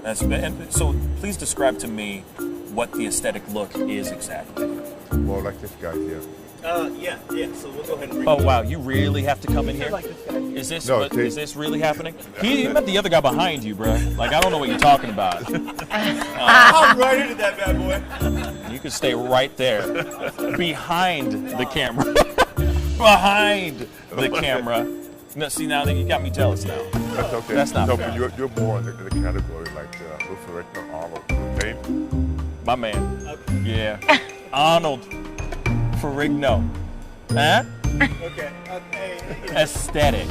And so please describe to me what the aesthetic look is exactly. More like this guy here. Yeah. So we'll go ahead and bring Oh wow, you really have to come in here? like this guy. Is this No, is this really happening? He met the other guy behind you, bro. Like I don't know what you're talking about. I'm right into that bad boy. You can stay right there, behind the camera, behind the camera. No, see now that you got me jealous now. That's okay. That's not no, fair. but you're more in the category like Wilfred Arnold. Okay? My man. Yeah. Arnold Ferrigno. Huh? Okay. Aesthetic.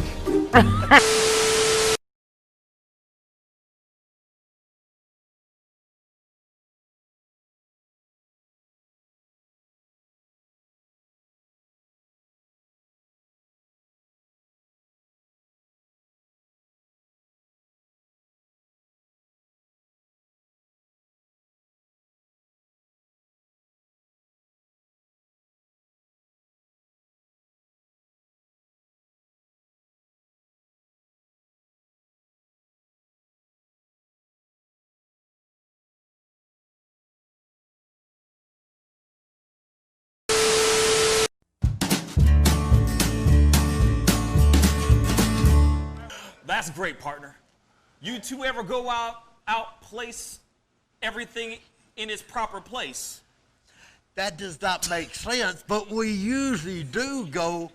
That's great, partner. You two ever go out place everything in its proper place? That does not make sense, but we usually do go.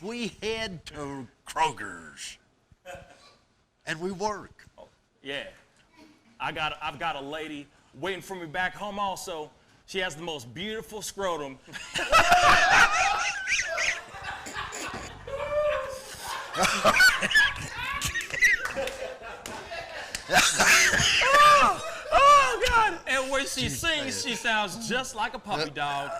We head to Kroger's, and we work. Yeah. I've got a lady waiting for me back home also. She has the most beautiful scrotum. Oh, God. And when she sings, she sounds just like a puppy dog.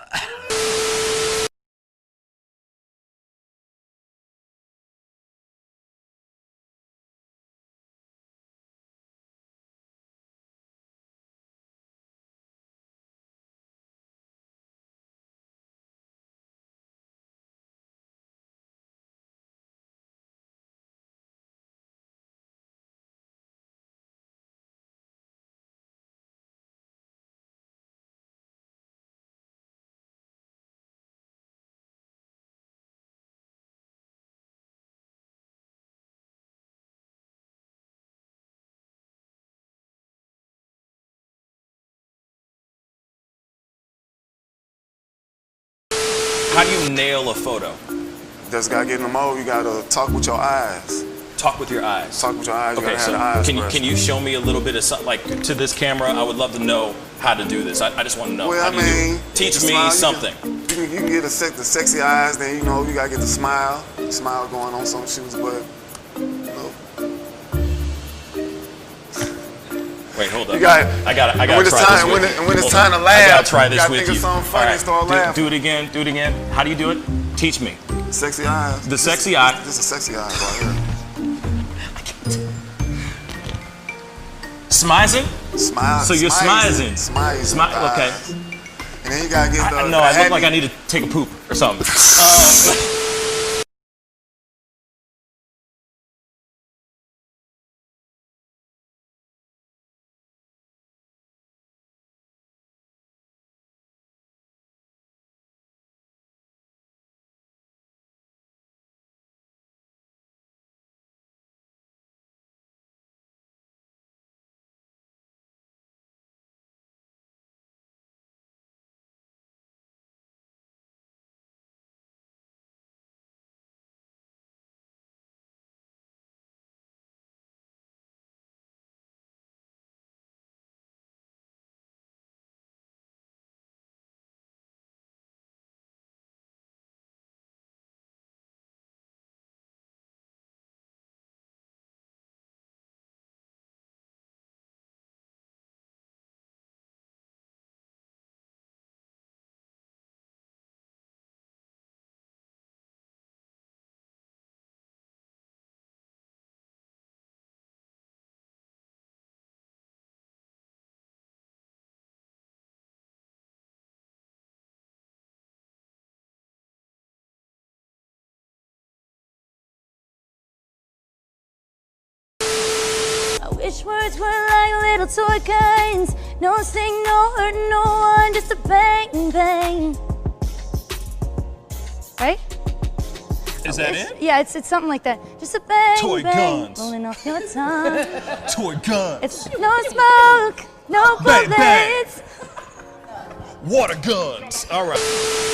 How do you nail a photo? Just gotta get in the mode. You gotta talk with your eyes. Talk with your eyes. Talk with your eyes. You Okay, gotta so have the eyes. can you show me a little bit of something, like to this camera? I would love to know how to do this. I just want to know. Well, how do you do it? you Teach can me smile, something. You can get the sexy eyes. Then you gotta get the smile. Smile going on some shoes, but Wait, hold up. You got. I gotta when try it's this. time, with when, you. when it's Hold time on. to laugh, I gotta try you this gotta with think you. of something funny All and start do, laughing. do it again. Do it again. How do you do it? Teach me. Sexy eyes. The sexy eye. Just a sexy eyes right here. Smizing? Smile. So you're smizing. Smile. Okay. And then you gotta get the. No, I look like I need to take a poop or something. Wish words were like little toy guns. No sting, no hurt, no one, just a bang, bang. Right? Is that it? Yeah, it's something like that. Just a bang, Toy bang, guns. rolling off your tongue. Toy guns. It's no smoke, no Bang, bang. bullets. Water guns. All right.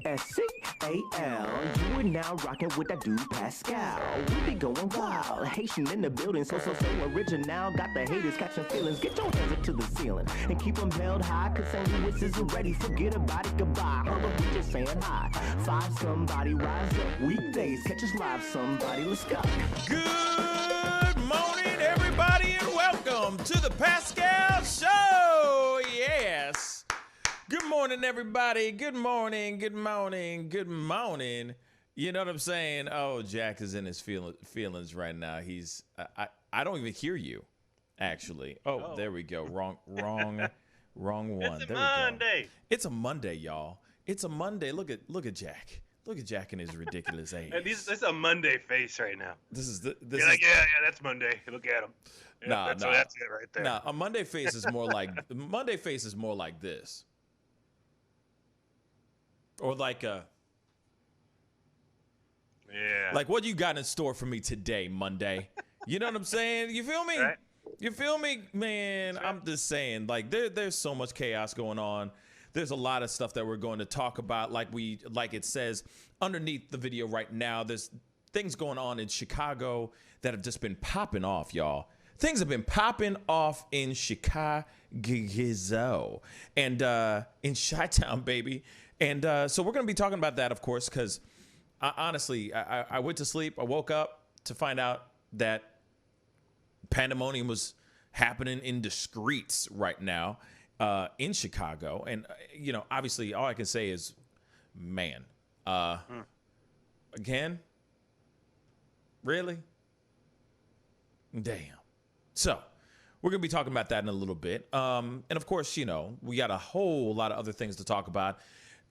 Pascal, you are now rocking with that dude Pascal. We be going wild, Haitian in the building, so original. Got the haters catching feelings. Get your hands up to the ceiling and keep them held high. Cause St. Louis isn't ready. Forget about it, goodbye. Hold up, we just saying hi. Five somebody, rise up. Weekdays, catch us live. Somebody, let's go. Good morning, everybody, and welcome to the Pascal Show. Yes. Good morning, everybody. Good morning, good morning, good morning. You know what I'm saying? Oh, Jack is in his feelings right now. He's I don't even hear you, actually. Oh, there we go. Wrong one. It's there Monday. We go. It's a Monday, y'all. It's a Monday. Look at Jack. Look at Jack in his ridiculous age. This is a Monday face right now. This is Yeah, that's Monday. Look at him. Yeah, that's it right there. Nah, a Monday face is more like this. Or like like what you got in store for me today, Monday? You know what I'm saying? You feel me? Right. You feel me, man? Right. I'm just saying, like there's so much chaos going on. There's a lot of stuff that we're going to talk about, like it says underneath the video right now. There's things going on in Chicago that have just been popping off, y'all. Things have been popping off in Chicago and in Chi-Town, baby. And so we're going to be talking about that, of course, because honestly, I went to sleep. I woke up to find out that pandemonium was happening in the streets right now in Chicago. And, you know, obviously, all I can say is, man, again, really? Damn. So we're going to be talking about that in a little bit. And, of course, you know, we got a whole lot of other things to talk about.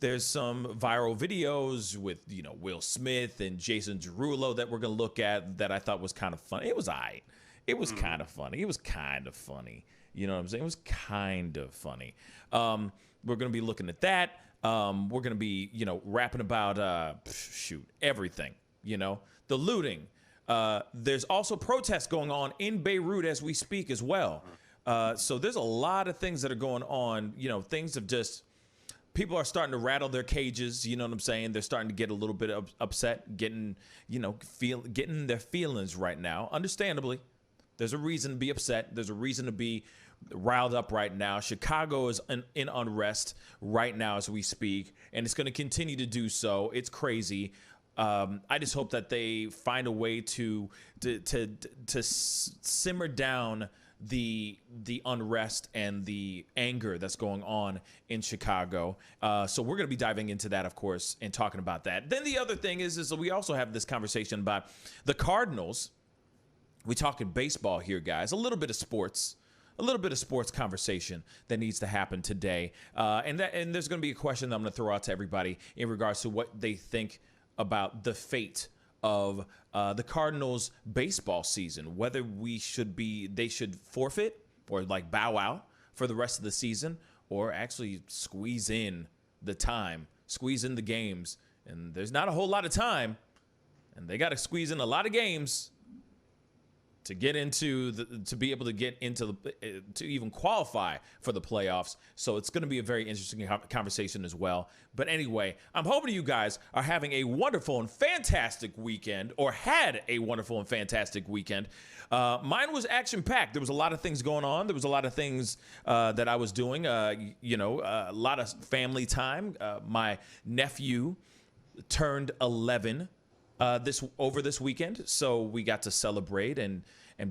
There's some viral videos with, you know, Will Smith and Jason Derulo that we're going to look at that I thought was kind of funny. It was all right. It was kind of funny. It was kind of funny. You know what I'm saying? It was kind of funny. We're going to be looking at that. We're going to be, you know, rapping about, everything, you know, the looting. There's also protests going on in Beirut as we speak as well. So there's a lot of things that are going on. You know, things have just... People are starting to rattle their cages, you know what I'm saying? They're starting to get a little bit upset, getting their feelings right now. Understandably, there's a reason to be upset. There's a reason to be riled up right now. Chicago is in unrest right now as we speak, and it's going to continue to do so. It's crazy. I just hope that they find a way to simmer down the unrest and the anger that's going on in Chicago. So we're going to be diving into that, of course, and talking about that. Then the other thing is we also have this conversation about the Cardinals. We're talking baseball here, guys. A little bit of sports conversation that needs to happen today. And there's going to be a question that I'm going to throw out to everybody in regards to what they think about the fate of the Cardinals baseball season, whether they should forfeit or like bow out for the rest of the season, or actually squeeze in the games. And there's not a whole lot of time, and they got to squeeze in a lot of games to get to be able to get into to even qualify for the playoffs. So it's going to be a very interesting conversation as well. But anyway, I'm hoping you guys are having a wonderful and fantastic weekend, or had a wonderful and fantastic weekend. Mine was action-packed. There was a lot of things going on. There was a lot of things that I was doing. A lot of family time. My nephew turned 11 this weekend, so we got to celebrate and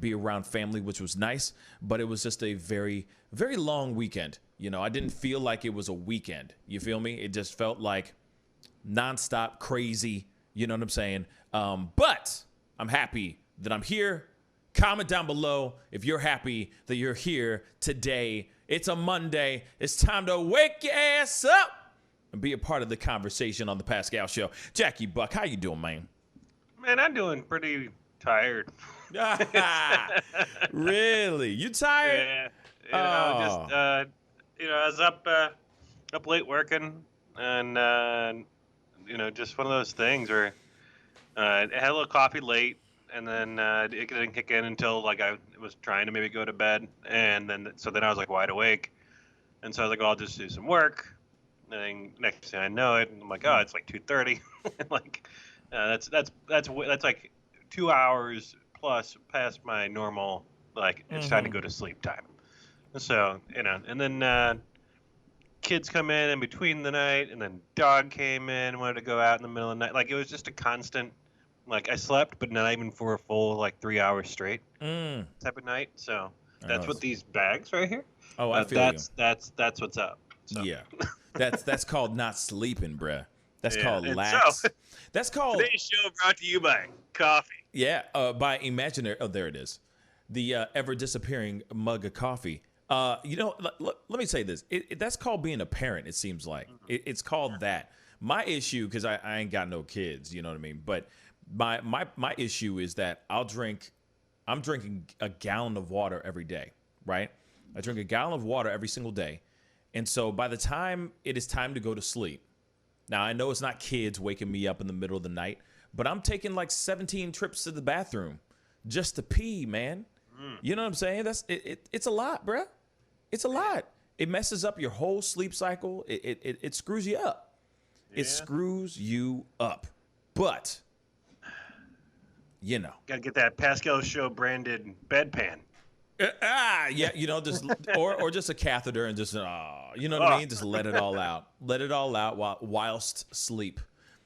be around family, which was nice. But it was just a very, very long weekend. You know, I didn't feel like it was a weekend. You feel me? It just felt like nonstop crazy, You know what I'm saying? But I'm happy that I'm here. Comment down below if you're happy that you're here today. It's a Monday. It's time to wake your ass up and be a part of the conversation on the Pascal Show. Jackie Buck, how you doing, man? Man, I'm doing pretty tired. Really? You tired? Yeah. I was up late working, and just one of those things where I had a little coffee late, and then it didn't kick in until like I was trying to maybe go to bed, and then I was like wide awake, and so I was like, I'll just do some work, and then next thing I know it, I'm like, oh, it's like 2:30, like that's like 2 hours plus past my normal like it's time to go to sleep time. So and then kids come in between the night, and then dog came in, wanted to go out in the middle of the night. Like it was just a constant. Like I slept, but not even for a full like 3 hours straight type of night. So that's what these bags right here. Oh, I feel you. That's what's up. So. Yeah, that's called not sleeping, bruh. That's called lax. So, that's called. Today's show brought to you by coffee. Yeah, by imaginary. Oh, there it is. The ever disappearing mug of coffee. Let me say this. That's called being a parent. It seems like it's called that. My issue, because I ain't got no kids. You know what I mean, but. My issue is that I'm drinking a gallon of water every day, right? I drink a gallon of water every single day. And so by the time it is time to go to sleep, now I know it's not kids waking me up in the middle of the night, but I'm taking like 17 trips to the bathroom just to pee, man. You know what I'm saying? It's a lot, bruh. It's a lot. It messes up your whole sleep cycle. It screws you up. Yeah. It screws you up. But... gotta get that Pascal Show branded bedpan. Just or just a catheter and just you know what I mean? Just let it all out. Let it all out whilst sleep.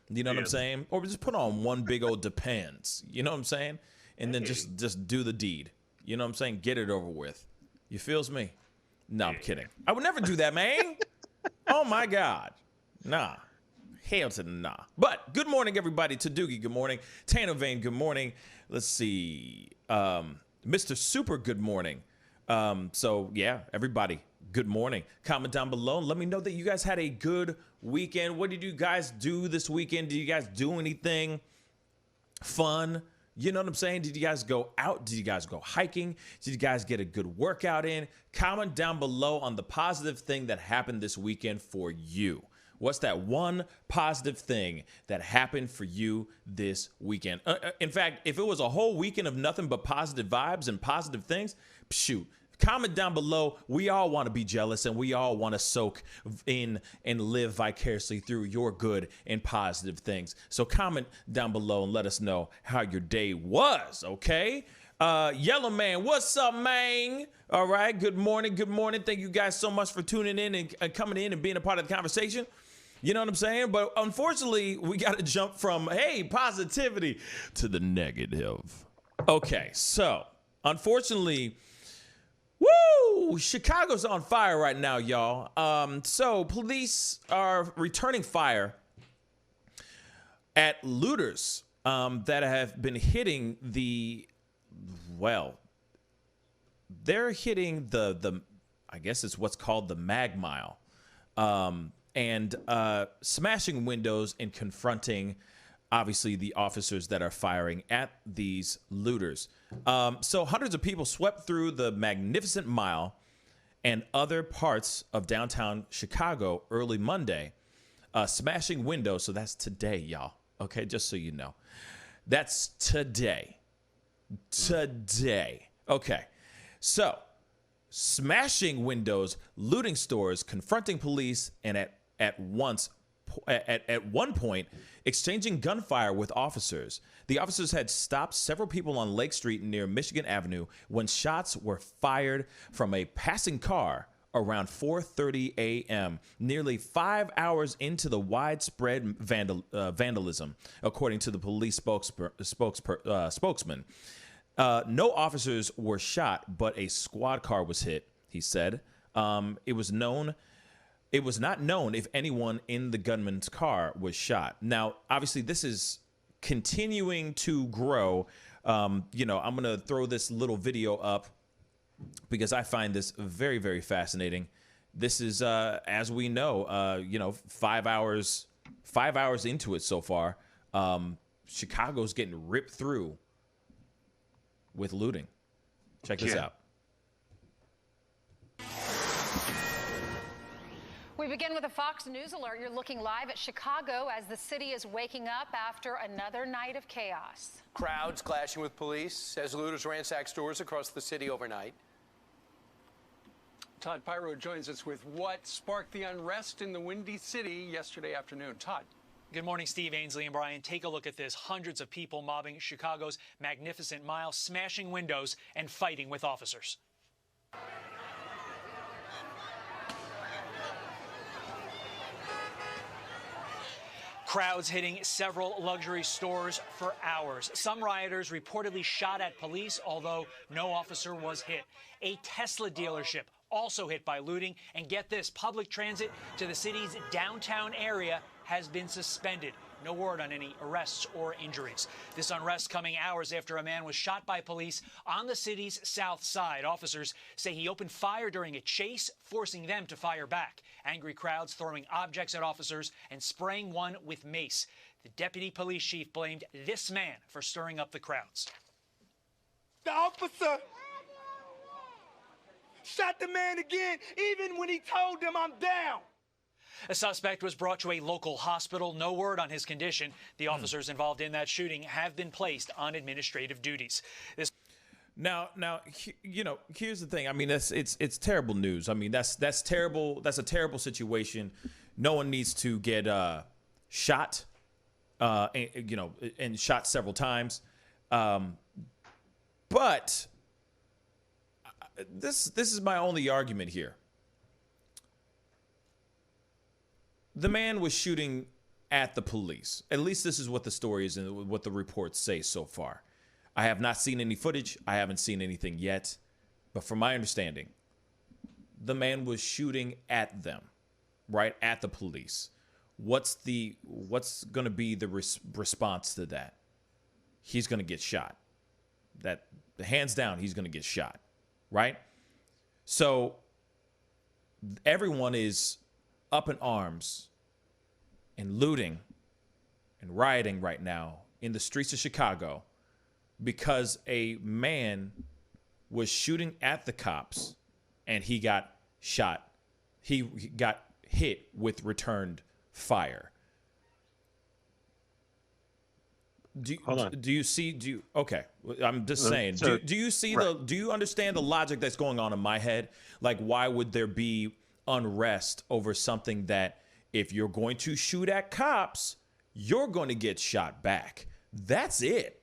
You know what I'm saying? Or just put on one big old Depends. You know what I'm saying? And then just do the deed. You know what I'm saying? Get it over with. You feels me? No, I'm kidding. I would never do that, man. Oh my God. Nah. Hell to the nah. But good morning, everybody. To Doogie, good morning. Tana Vane, good morning. Let's see. Mr. Super, good morning. Everybody, good morning. Comment down below and let me know that you guys had a good weekend. What did you guys do this weekend? Did you guys do anything fun? You know what I'm saying? Did you guys go out? Did you guys go hiking? Did you guys get a good workout in? Comment down below on the positive thing that happened this weekend for you. What's that one positive thing that happened for you this weekend? In fact, if it was a whole weekend of nothing but positive vibes and positive things, shoot, comment down below. We all want to be jealous, and we all want to soak in and live vicariously through your good and positive things. So comment down below and let us know how your day was, okay? Yellow Man, what's up, man? All right, good morning, good morning. Thank you guys so much for tuning in and coming in and being a part of the conversation. You know what I'm saying? But unfortunately, we got to jump from, hey, positivity to the negative. Okay, so unfortunately, Chicago's on fire right now, y'all. So police are returning fire at looters that have been hitting they're hitting the I guess it's what's called the Mag Mile. And smashing windows and confronting, obviously, the officers that are firing at these looters. So hundreds of people swept through the Magnificent Mile and other parts of downtown Chicago early Monday, smashing windows. So that's today, y'all. Okay, just so you know. That's today. Today. Okay, so smashing windows, looting stores, confronting police, and at one point, exchanging gunfire with officers. The officers had stopped several people on Lake Street near Michigan Avenue when shots were fired from a passing car around 4:30 a.m., nearly 5 hours into the widespread vandalism, according to the police spokesman. No officers were shot, but a squad car was hit, he said. It was not known if anyone in the gunman's car was shot. Now, obviously, this is continuing to grow. I'm going to throw this little video up because I find this very, very fascinating. This is, as we know, 5 hours into it so far. Chicago's getting ripped through with looting. Check this out. We begin with a Fox News alert. You're looking live at Chicago as the city is waking up after another night of chaos. Crowds clashing with police as looters ransack stores across the city overnight. Todd Pyro joins us with what sparked the unrest in the Windy City yesterday afternoon. Todd. Good morning, Steve, Ainsley, and Brian. Take a look at this. Hundreds of people mobbing Chicago's Magnificent Mile, smashing windows and fighting with officers. Crowds hitting several luxury stores for hours. Some rioters reportedly shot at police, although no officer was hit. A Tesla dealership also hit by looting. And get this, public transit to the city's downtown area has been suspended. No word on any arrests or injuries. This unrest coming hours after a man was shot by police on the city's south side. Officers say he opened fire during a chase, forcing them to fire back. Angry crowds throwing objects at officers and spraying one with mace. The deputy police chief blamed this man for stirring up the crowds. The officer shot the man again, even when he told them I'm down. A suspect was brought to a local hospital. No word on his condition. The officers involved in that shooting have been placed on administrative duties. Now, here's the thing. I mean, it's terrible news. I mean, that's terrible. That's a terrible situation. No one needs to get shot, and shot several times. But this is my only argument here. The man was shooting at the police. At least this is what the story is and what the reports say so far. I have not seen any footage. I haven't seen anything yet. But from my understanding, the man was shooting at them, right? At the police. What's going to be the response to that? He's going to get shot. That hands down, he's going to get shot, right? So everyone is up in arms and looting and rioting right now in the streets of Chicago because a man was shooting at the cops and he got shot. He got hit with returned fire. Okay. I'm just saying, do you see do you understand the logic that's going on in my head? Like, why would there be unrest over something that if you're going to shoot at cops, you're going to get shot back? That's it.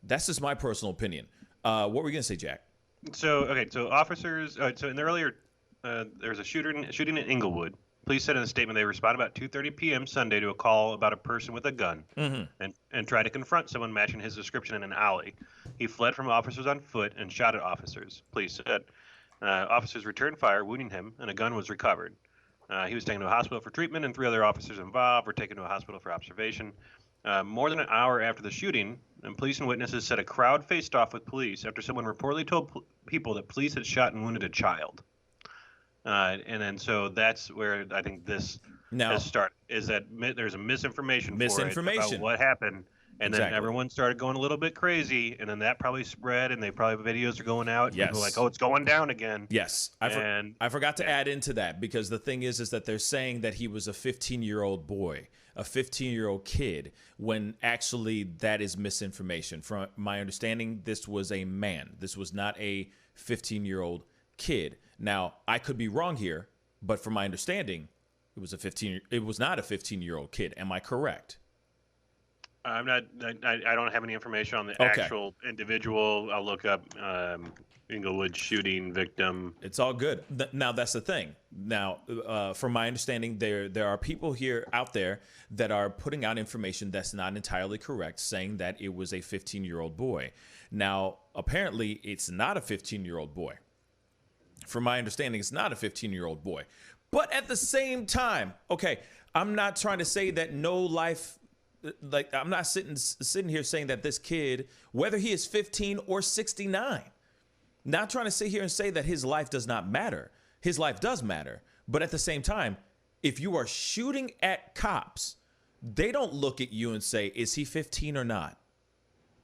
That's just my personal opinion. What were you going to say, Jack? So officers, so in the earlier, there was a shooting in Inglewood. Police said in a statement they responded about 2:30 p.m. Sunday to a call about a person with a gun and tried to confront someone matching his description in an alley. He fled from officers on foot and shot at officers. Police said officers returned fire, wounding him, and a gun was recovered. He was taken to a hospital for treatment, and 3 other officers involved were taken to a hospital for observation. More than an hour after the shooting, and police and witnesses said a crowd faced off with police after someone reportedly told people that police had shot and wounded a child. And then so that's where I think this has started, is that there's a misinformation about what happened. And then everyone started going a little bit crazy, and then that probably spread, and they probably videos are going out. Yes. People are like, oh, it's going down again. Yes. I forgot to add into that, because the thing is that they're saying that he was a 15-year-old boy, a 15-year-old kid, when actually that is misinformation. From my understanding, this was a man. This was not a 15-year-old kid. Now, I could be wrong here, but from my understanding, it was not a 15-year-old kid. Am I correct? I'm not. I don't have any information on the actual individual. I'll look up Inglewood shooting victim. It's all good. Now that's the thing. Now, from my understanding, there are people out there that are putting out information that's not entirely correct, saying that it was a 15-year-old boy. Now, apparently, it's not a 15-year-old boy. From my understanding, it's not a 15-year-old boy. But at the same time, okay, I'm not trying to say that no life like I'm not sitting here saying that this kid, whether he is 15 or 69, not trying to sit here and say that his life does not matter. His life does matter. But at the same time, if you are shooting at cops, they don't look at you and say, is he 15 or not,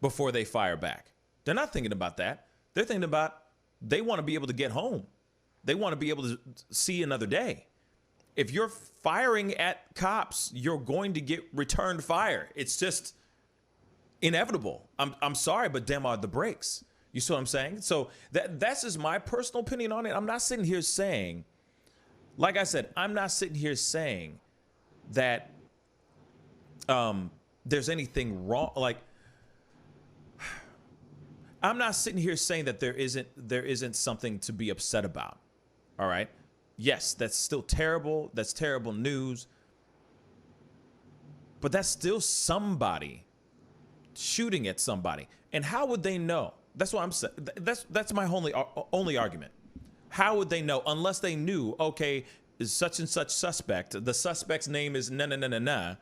before they fire back. They're not thinking about that. They're thinking about they want to be able to get home. They want to be able to see another day. If you're firing at cops, you're going to get returned fire. It's just inevitable. I'm sorry, but them are the breaks. You see what I'm saying? So that's just my personal opinion on it. I'm not sitting here saying, like I said, I'm not sitting here saying that there's anything wrong. Like, I'm not sitting here saying that there isn't something to be upset about. All right. Yes, that's still terrible. That's terrible news. But that's still somebody shooting at somebody. And how would they know? That's what I'm saying. That's my only argument. How would they know unless they knew, okay, is such and such suspect. The suspect's name is na.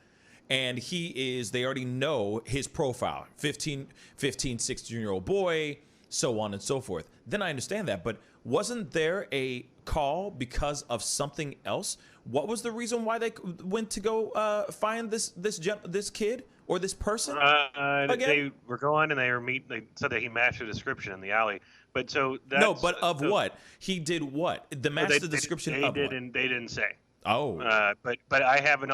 And they already know his profile, 15, 16-year-old boy, so on and so forth. Then I understand that. But wasn't there a call because of something else? What was the reason why they went to go find this kid or this person? They were going and they were meeting. They said that he matched the description in the alley. But so that's, no, but of what? He did what? The matched the description of what? They didn't say. Oh. But I have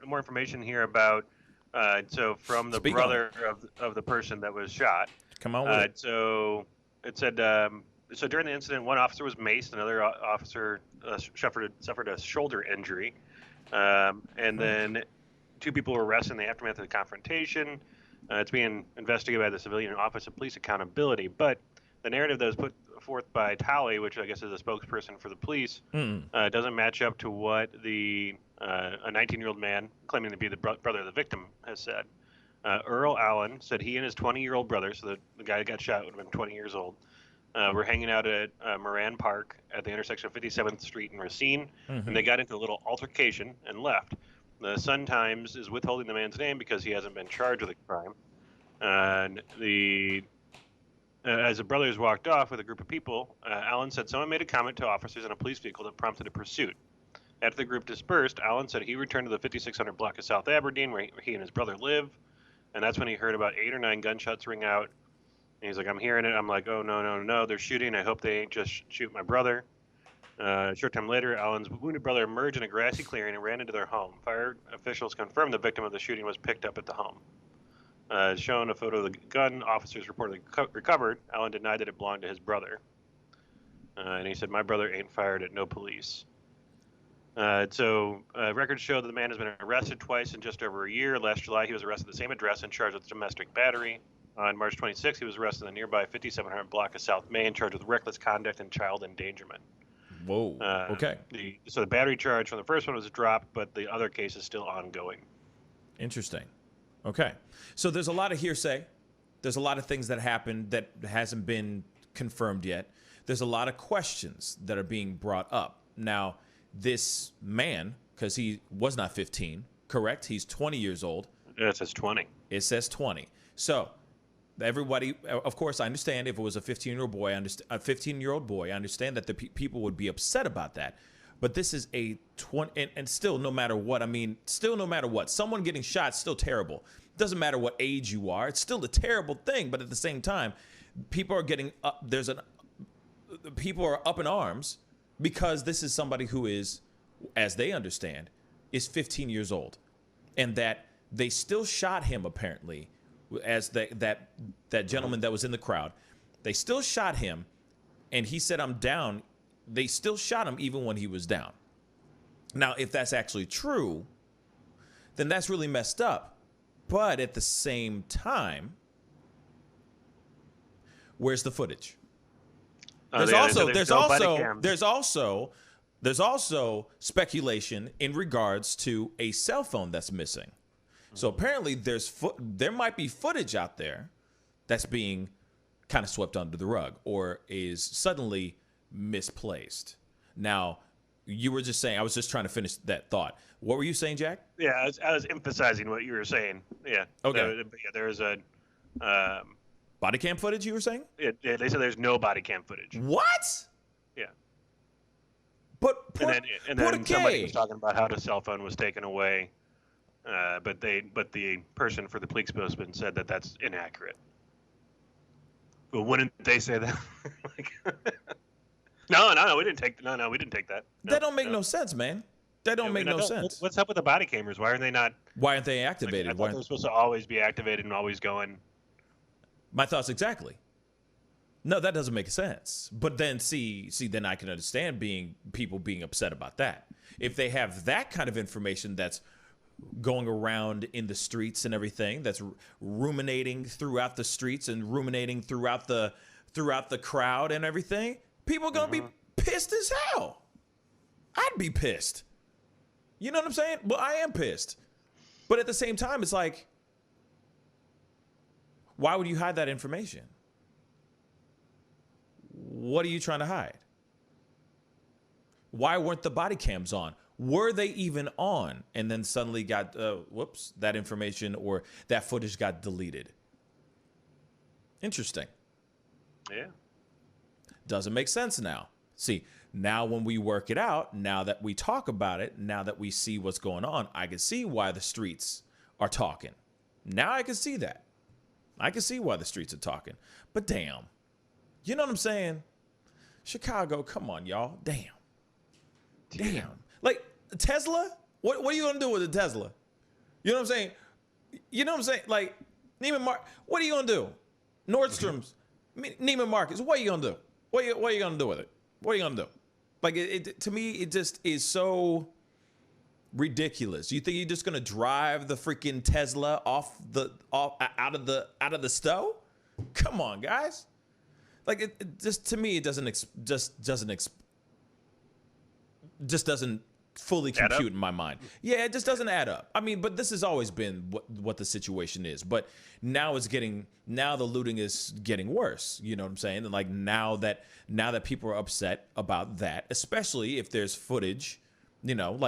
more information here about so from the brother of the person that was shot. Come on with it. So it said so during the incident, one officer was maced, another officer suffered a shoulder injury, and then two people were arrested in the aftermath of the confrontation. It's being investigated by the Civilian Office of Police Accountability, but the narrative that was put forth by Talley, which I guess is a spokesperson for the police, doesn't match up to what a 19-year-old man claiming to be the brother of the victim has said. Earl Allen said he and his 20-year-old brother, so the guy that got shot would have been 20 years old, were hanging out at Moran Park at the intersection of 57th Street and Racine, and they got into a little altercation and left. The Sun-Times is withholding the man's name because he hasn't been charged with a crime. And as the brothers walked off with a group of people, Allen said someone made a comment to officers in a police vehicle that prompted a pursuit. After the group dispersed, Allen said he returned to the 5600 block of South Aberdeen where he and his brother live, and that's when he heard about 8 or 9 gunshots ring out. And he's like, I'm hearing it. I'm like, oh, no, they're shooting. I hope they ain't just shoot my brother. A short time later, Allen's wounded brother emerged in a grassy clearing and ran into their home. Fire officials confirmed the victim of the shooting was picked up at the home. Showing a photo of the gun officers reportedly recovered, Allen denied that it belonged to his brother. And he said, my brother ain't fired at no police. So records show that the man has been arrested twice in just over a year. Last July, he was arrested at the same address and charged with domestic battery. On March 26, he was arrested in the nearby 5700 block of South Main, charged with reckless conduct and child endangerment. Whoa. Okay. So the battery charge from the first one was dropped, but the other case is still ongoing. Interesting. Okay. So there's a lot of hearsay. There's a lot of things that happened that hasn't been confirmed yet. There's a lot of questions that are being brought up. Now, this man, because he was not 15, correct? He's 20 years old. It says 20. It says 20. So everybody, of course, I understand if it was a 15-year-old boy, I understand that the people would be upset about that. But this is a 20, and still, no matter what, someone getting shot is still terrible. Doesn't matter what age you are, it's still a terrible thing. But at the same time, people are getting up. People are up in arms because this is somebody who is, as they understand, is 15 years old, and that they still shot him apparently, as that gentleman that was in the crowd. They still shot him, and he said, "I'm down." They still shot him even when he was down. Now, if that's actually true, then that's really messed up. But at the same time, where's the footage? There's also speculation in regards to a cell phone that's missing. So apparently there might be footage out there that's being kind of swept under the rug or is suddenly misplaced. Now, you were just saying. I was just trying to finish that thought. What were you saying, Jack? Yeah, I was emphasizing what you were saying. Yeah. Okay. There was a body cam footage. You were saying? Yeah, they said there's no body cam footage. What? Yeah. But and then somebody was talking about how the cell phone was taken away, but the person for the police spokesman said that that's inaccurate. Well, wouldn't they say that? No, we didn't take that. No, That don't make no sense, man. That don't make no sense. What's up with the body cameras? Why aren't they not? Why aren't they activated? I thought they're supposed to always be activated and always going. My thoughts exactly. No, that doesn't make sense. But then then I can understand people being upset about that. If they have that kind of information that's going around in the streets and everything, that's ruminating throughout the streets and ruminating throughout the crowd and everything, people are gonna be pissed as hell. I'd be pissed. You know what I'm saying? Well, I am pissed. But at the same time, it's like, why would you hide that information? What are you trying to hide? Why weren't the body cams on? Were they even on? And then suddenly got, that information or that footage got deleted. Interesting. Yeah. Doesn't make sense now. See, now when we work it out, now that we talk about it, now that we see what's going on, I can see why the streets are talking. Now I can see that. I can see why the streets are talking. But damn. You know what I'm saying? Chicago, come on, y'all. Damn. Like, Tesla? What are you going to do with a Tesla? You know what I'm saying? You know what I'm saying? Like, Neiman Marcus, what are you going to do? Nordstrom's, Neiman Marcus, what are you going to do? What are you going to do with it? What are you going to do? Like, to me, it just is so ridiculous. You think you're just going to drive the freaking Tesla out of the stove? Come on, guys. Like, it just, to me, it just doesn't fully compute in my mind. Yeah, it just doesn't add up. I mean, but this has always been what the situation is. But now the looting is getting worse. You know what I'm saying? And like now that people are upset about that, especially if there's footage, you know,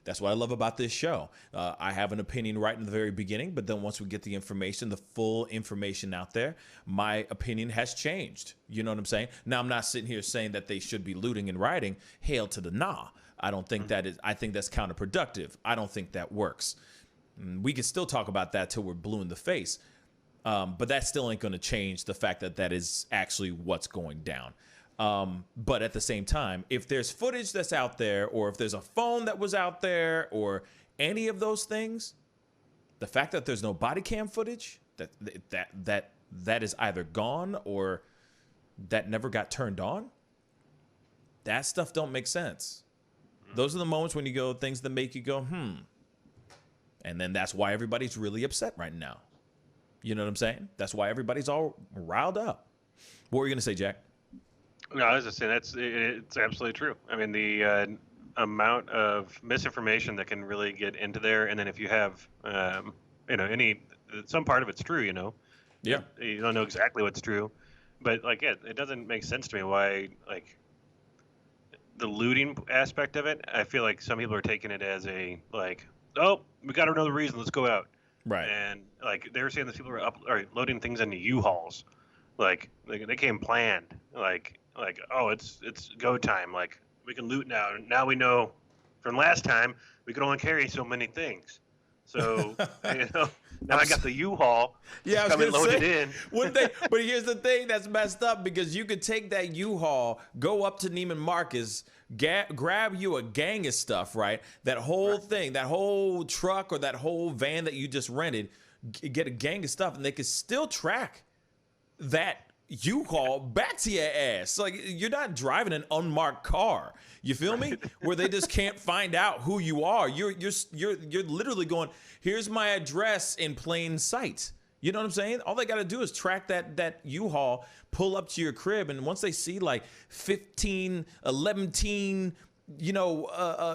that's what I love about this show. I have an opinion right in the very beginning, but then once we get the information, the full information out there, my opinion has changed. You know what I'm saying? Now, I'm not sitting here saying that they should be looting and rioting. Hail to the nah. I don't think that is. I think that's counterproductive. I don't think that works. We can still talk about that till we're blue in the face, but that still ain't going to change the fact that is actually what's going down. But at the same time, if there's footage that's out there, or if there's a phone that was out there, or any of those things, the fact that there's no body cam footage, that is either gone or that never got turned on, that stuff don't make sense. Those are the moments when you go, things that make you go, And then that's why everybody's really upset right now. You know what I'm saying? That's why everybody's all riled up. What were you going to say, Jack? No, I was just saying it's absolutely true. I mean, the amount of misinformation that can really get into there, and then if you have, some part of it's true, you know. Yeah. You don't know exactly what's true, but like, it doesn't make sense to me why, like, the looting aspect of it. I feel like some people are taking it as a like, oh, we got another reason, let's go out. Right. And like they were saying that people are loading things into U-Hauls, like they came planned, like oh, it's go time, like we can loot now. Now we know from last time we could only carry so many things. So now I got the U-Haul. Yeah, I was coming loaded say, in. But here's the thing that's messed up, because you could take that U-Haul, go up to Neiman Marcus, grab you a gang of stuff, right? That whole thing, that whole truck or that whole van that you just rented, get a gang of stuff, and they could still track that U-Haul back to your ass. Like, you're not driving an unmarked car. You feel me? Where they just can't find out who you are. You're literally going, here's my address in plain sight. You know what I'm saying? All they got to do is track that U-Haul, pull up to your crib, and once they see like 15, 11,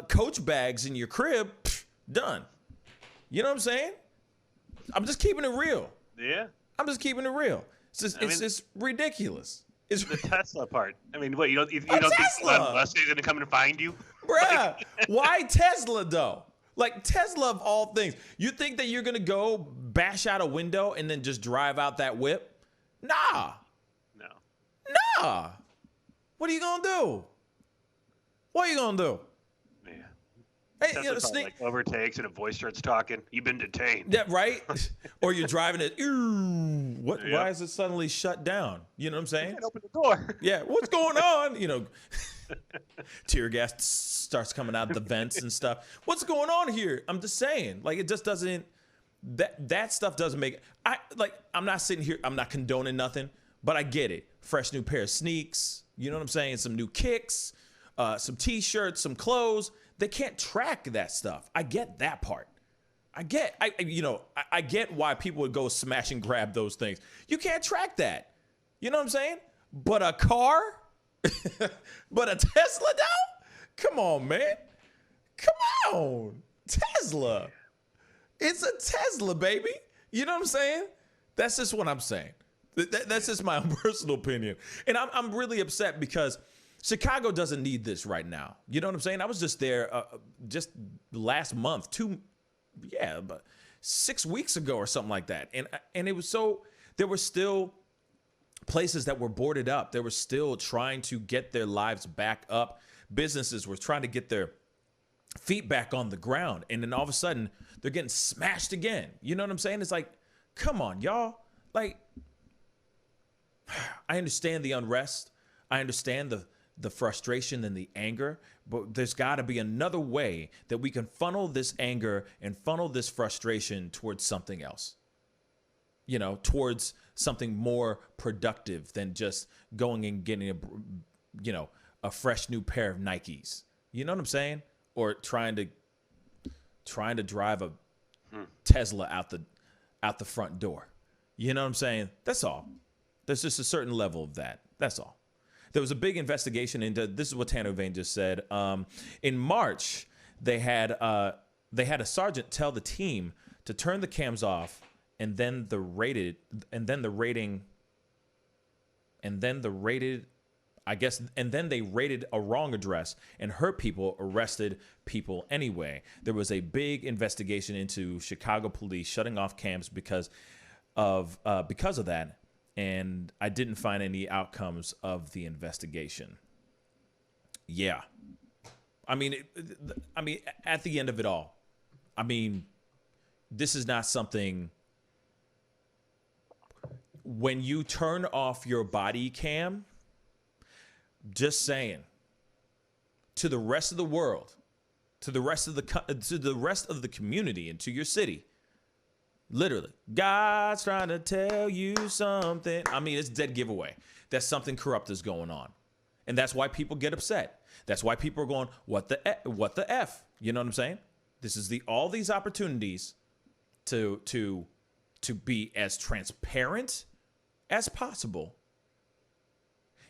Coach bags in your crib, done. You know what I'm saying? I'm just keeping it real. Yeah. I'm just keeping it real. It's just ridiculous. Is the Tesla part. I mean, what you don't think Tesla. Elon Musk is gonna come and find you? Bruh, why Tesla though? Like Tesla of all things. You think that you're gonna go bash out a window and then just drive out that whip? Nah. No. Nah. What are you gonna do? What are you gonna do? Man. Hey, Tesla probably, like overtakes and a voice starts talking. You've been detained. Yeah, right? Or you're driving it. What? Yep. Why is it suddenly shut down? You know what I'm saying? Can't open the door. Yeah, what's going on? You know, tear gas starts coming out the vents and stuff. What's going on here? I'm just saying, like, it just doesn't. That stuff doesn't make. I'm not sitting here. I'm not condoning nothing, but I get it. Fresh new pair of sneaks. You know what I'm saying? Some new kicks, some T-shirts, some clothes. They can't track that stuff. I get that part. I get why people would go smash and grab those things. You can't track that. You know what I'm saying? But a car, but a Tesla though? Come on, man. Come on. Tesla. It's a Tesla, baby. You know what I'm saying? That's just what I'm saying. That's just my personal opinion. And I'm really upset because Chicago doesn't need this right now. You know what I'm saying? I was just there just last month, but 6 weeks ago or something like that. And it was there were still places that were boarded up. They were still trying to get their lives back up. Businesses were trying to get their feet back on the ground. And then all of a sudden, they're getting smashed again. You know what I'm saying? It's like, come on, y'all. Like, I understand the unrest. I understand the frustration and the anger, but there's got to be another way that we can funnel this anger and funnel this frustration towards something else. You know, towards something more productive than just going and getting a fresh new pair of Nikes. You know what I'm saying? Or trying to drive a Tesla out the front door. You know what I'm saying? That's all. There's just a certain level of that. That's all. There was a big investigation into, this is what Tanner Vane just said. In March, they had a sergeant tell the team to turn the cams off, and then they rated a wrong address and hurt people, arrested people anyway. There was a big investigation into Chicago police shutting off cams because of that. And I didn't find any outcomes of the investigation. Yeah. I mean, at the end of it all, I mean, this is not something. When you turn off your body cam, just saying, to the rest of the world, to the rest of the community, and to your city. Literally, God's trying to tell you something. I mean, it's dead giveaway that something corrupt is going on. And that's why people get upset. That's why people are going, what the F? You know what I'm saying? This is all these opportunities to be as transparent as possible.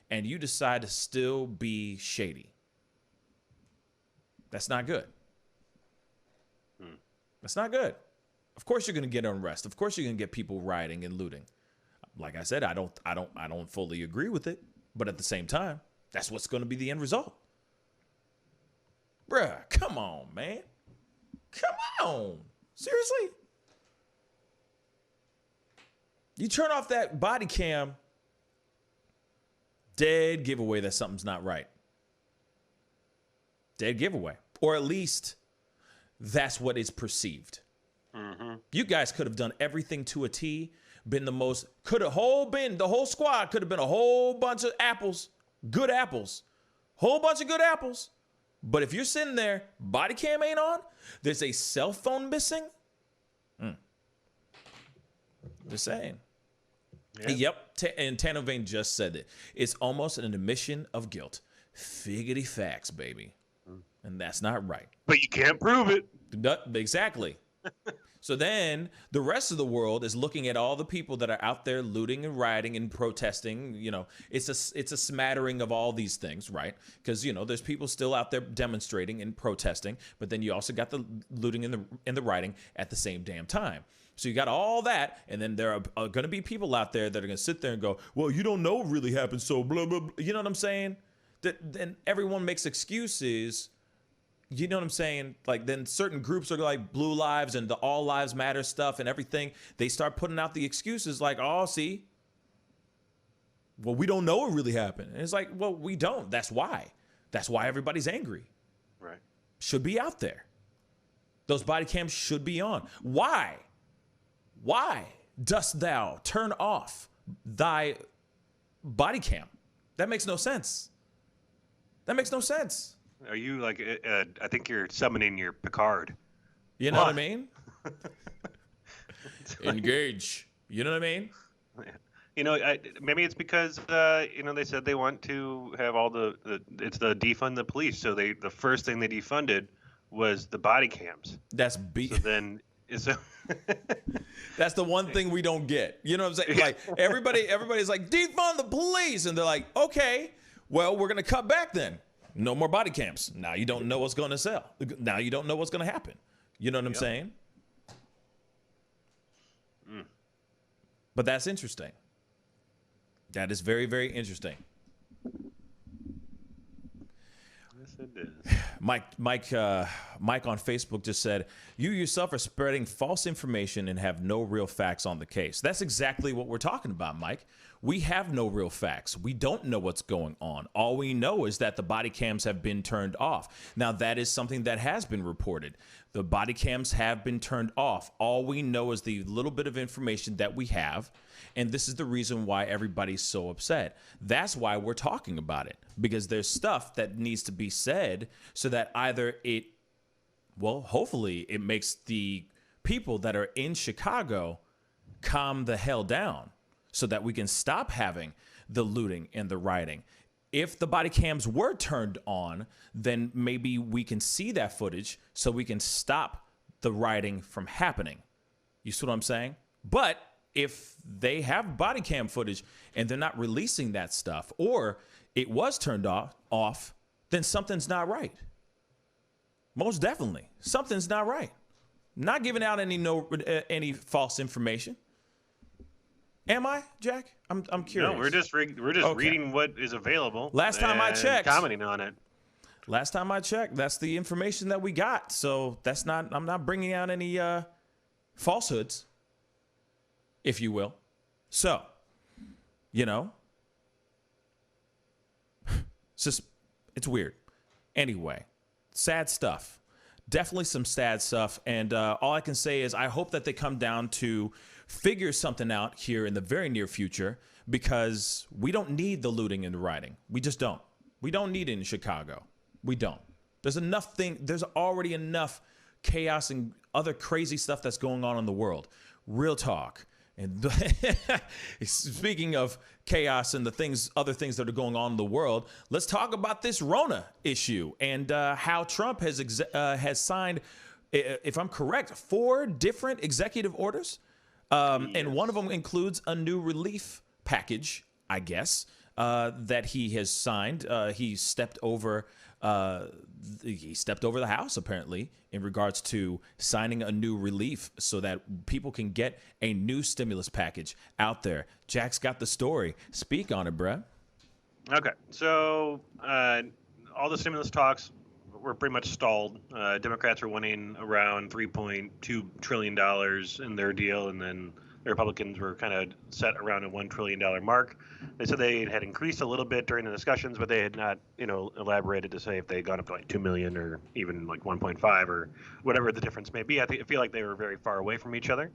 And you decide to still be shady. That's not good. That's not good. Of course you're going to get unrest. Of course you're going to get people rioting and looting. Like I said, I don't fully agree with it, but at the same time, that's what's going to be the end result. Bruh, come on, man. Come on. Seriously? You turn off that body cam, dead giveaway that something's not right. Dead giveaway. Or at least that's what is perceived. You guys could have done everything to a T, been the whole squad could have been a whole bunch of apples, good apples, whole bunch of good apples. But if you're sitting there, body cam ain't on, there's a cell phone missing. Just saying. Yeah. Yep. And Tanner Vane just said it. It's almost an admission of guilt. Figgity facts, baby. And that's not right. But you can't prove it. Exactly. So then the rest of the world is looking at all the people that are out there looting and rioting and protesting. You know, it's a smattering of all these things, right? Because, you know, there's people still out there demonstrating and protesting, but then you also got the looting and the rioting at the same damn time. So you got all that, and then there are going to be people out there that are going to sit there and go, well, you don't know what really happened, so blah, blah, blah. You know what I'm saying? Then everyone makes excuses. You know what I'm saying? Like, then certain groups are like Blue Lives and the All Lives Matter stuff and everything. They start putting out the excuses like, oh, see, well, we don't know what really happened. And it's like, well, we don't. That's why. That's why everybody's angry. Right. Should be out there. Those body cams should be on. Why? Why dost thou turn off thy body cam? That makes no sense. That makes no sense. Are you like? I think you're summoning your Picard. You know what I mean? Engage. You know what I mean? You know, maybe it's because you know, they said they want to have all it's the defund the police. So the first thing they defunded was the body cams. That's So then that's the one thing we don't get. You know what I'm saying? Like everybody's like, defund the police, and they're like, okay, well, we're gonna cut back then. No more body cams. Now you don't know what's going to sell. Now you don't know what's going to happen. You know what I'm saying? But that's interesting. That is very, very interesting. Yes, it is. Mike on Facebook just said, you yourself are spreading false information and have no real facts on the case. That's exactly what we're talking about, Mike. We have no real facts. We don't know what's going on. All we know is that the body cams have been turned off. Now, that is something that has been reported. The body cams have been turned off. All we know is the little bit of information that we have, and this is the reason why everybody's so upset. That's why we're talking about it, because there's stuff that needs to be said so that either hopefully it makes the people that are in Chicago calm the hell down, so that we can stop having the looting and the rioting. If the body cams were turned on, then maybe we can see that footage so we can stop the rioting from happening. You see what I'm saying? But if they have body cam footage and they're not releasing that stuff, or it was turned off, then something's not right. Most definitely, something's not right. Not giving out any false information. Am I, Jack? I'm curious. No, we're just reading what is available. Last time I checked, commenting on it. Last time I checked, that's the information that we got. So I'm not bringing out any falsehoods, if you will. So, you know, it's weird. Anyway, sad stuff. Definitely some sad stuff. And all I can say is I hope that they come down to figure something out here in the very near future, because we don't need the looting and the rioting. We just don't. We don't need it in Chicago. We don't. There's already enough chaos and other crazy stuff that's going on in the world. Real talk. And speaking of chaos and other things that are going on in the world, let's talk about this Rona issue and how Trump has signed, if I'm correct, 4 different executive orders. And one of them includes a new relief package, I guess, that he has signed. He stepped over the House, apparently, in regards to signing a new relief so that people can get a new stimulus package out there. Jack's got the story. Speak on it, bruh. Okay, so all the stimulus talks were pretty much stalled. Democrats are winning around $3.2 trillion in their deal, and then the Republicans were kind of set around a $1 trillion mark. They said they had increased a little bit during the discussions, but they had not, elaborated to say if they had gone up to like 2 million or even like 1.5 or whatever the difference may be. I feel like they were very far away from each other.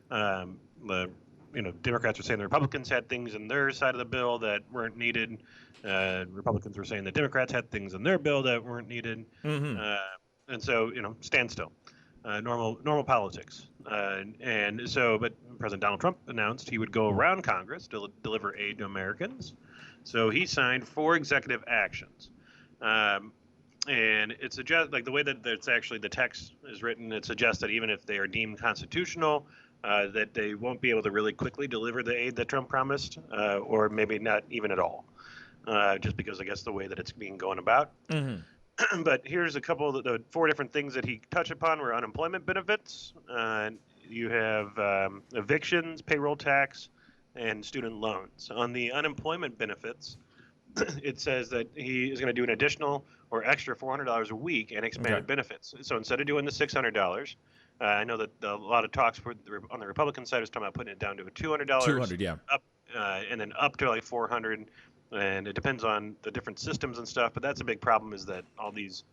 Democrats were saying the Republicans had things in their side of the bill that weren't needed. Republicans were saying the Democrats had things in their bill that weren't needed. Mm-hmm. And so, standstill, normal politics. But President Donald Trump announced he would go around Congress to deliver aid to Americans. So he signed 4 executive actions. And it suggests, like the way that it's actually the text is written, it suggests that even if they are deemed constitutional, that they won't be able to really quickly deliver the aid that Trump promised, or maybe not even at all, just because I guess the way that it's being going about. Mm-hmm. But here's a couple of the 4 different things that he touched upon were unemployment benefits. You have evictions, payroll tax, and student loans. On the unemployment benefits, it says that he is going to do an additional or extra $400 a week and expanded benefits. So instead of doing the $600, I know that a lot of talks on the Republican side was talking about putting it down to a $200. $200, yeah. Up, and then up to like $400. And it depends on the different systems and stuff. But that's a big problem, is that all these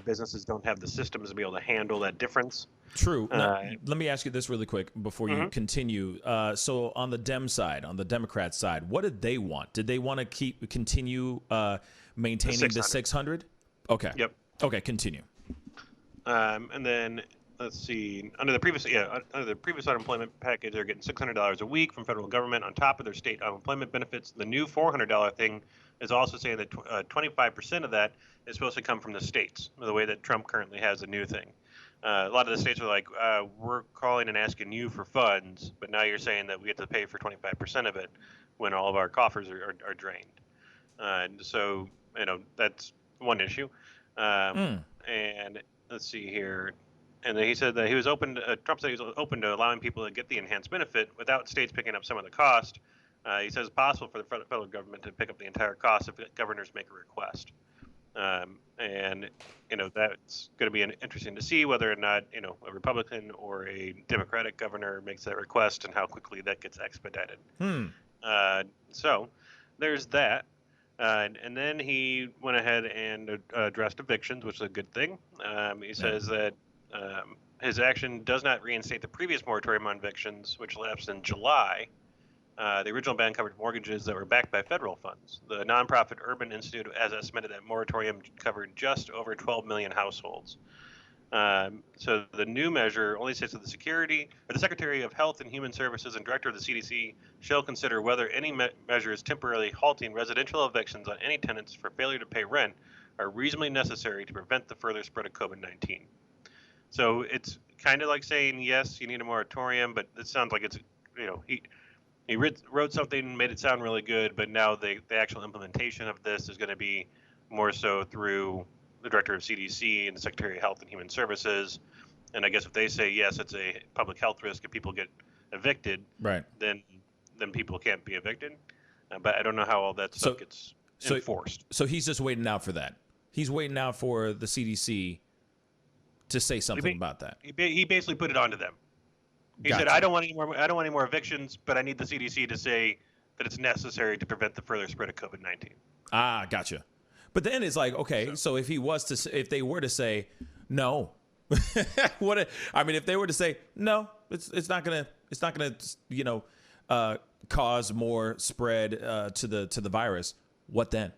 businesses don't have the systems to be able to handle that difference. True. Now, let me ask you this really quick before you continue. So on the Dem side, on the Democrat side, what did they want? Did they want to continue maintaining the 600? Okay. Yep. Okay, continue. And then let's see. Under the previous unemployment package, they're getting $600 a week from federal government on top of their state unemployment benefits. The new $400 thing is also saying that 25% of that is supposed to come from the states, the way that Trump currently has a new thing. A lot of the states are like, we're calling and asking you for funds, but now you're saying that we have to pay for 25% of it when all of our coffers are drained. And so, that's one issue. And let's see here. And then he said that he was Trump said he was open to allowing people to get the enhanced benefit without states picking up some of the cost. He says it's possible for the federal government to pick up the entire cost if governors make a request. And that's going to be interesting to see whether or not a Republican or a Democratic governor makes that request and how quickly that gets expedited. So there's that. And then he went ahead and addressed evictions, which is a good thing. He says that his action does not reinstate the previous moratorium on evictions, which lapsed in July. The original ban covered mortgages that were backed by federal funds. The nonprofit Urban Institute has estimated that moratorium covered just over 12 million households. So the new measure only states that the Secretary of Health and Human Services and Director of the CDC shall consider whether any measure is temporarily halting residential evictions on any tenants for failure to pay rent are reasonably necessary to prevent the further spread of COVID-19. So it's kind of like saying, yes, you need a moratorium, but it sounds like it's, he wrote something and made it sound really good, but now the actual implementation of this is going to be more so through the Director of CDC and the Secretary of Health and Human Services. And I guess if they say, yes, it's a public health risk if people get evicted, right, then people can't be evicted. But I don't know how all that stuff gets enforced. So he's just waiting out for that. He's waiting out for the CDC to say something about that. He basically put it onto them. He said, I don't want any more evictions, but I need the CDC to say that it's necessary to prevent the further spread of COVID-19. Ah, gotcha. But then it's like, okay, so if they were to say no, if they were to say no, it's not gonna cause more spread to the virus. What then?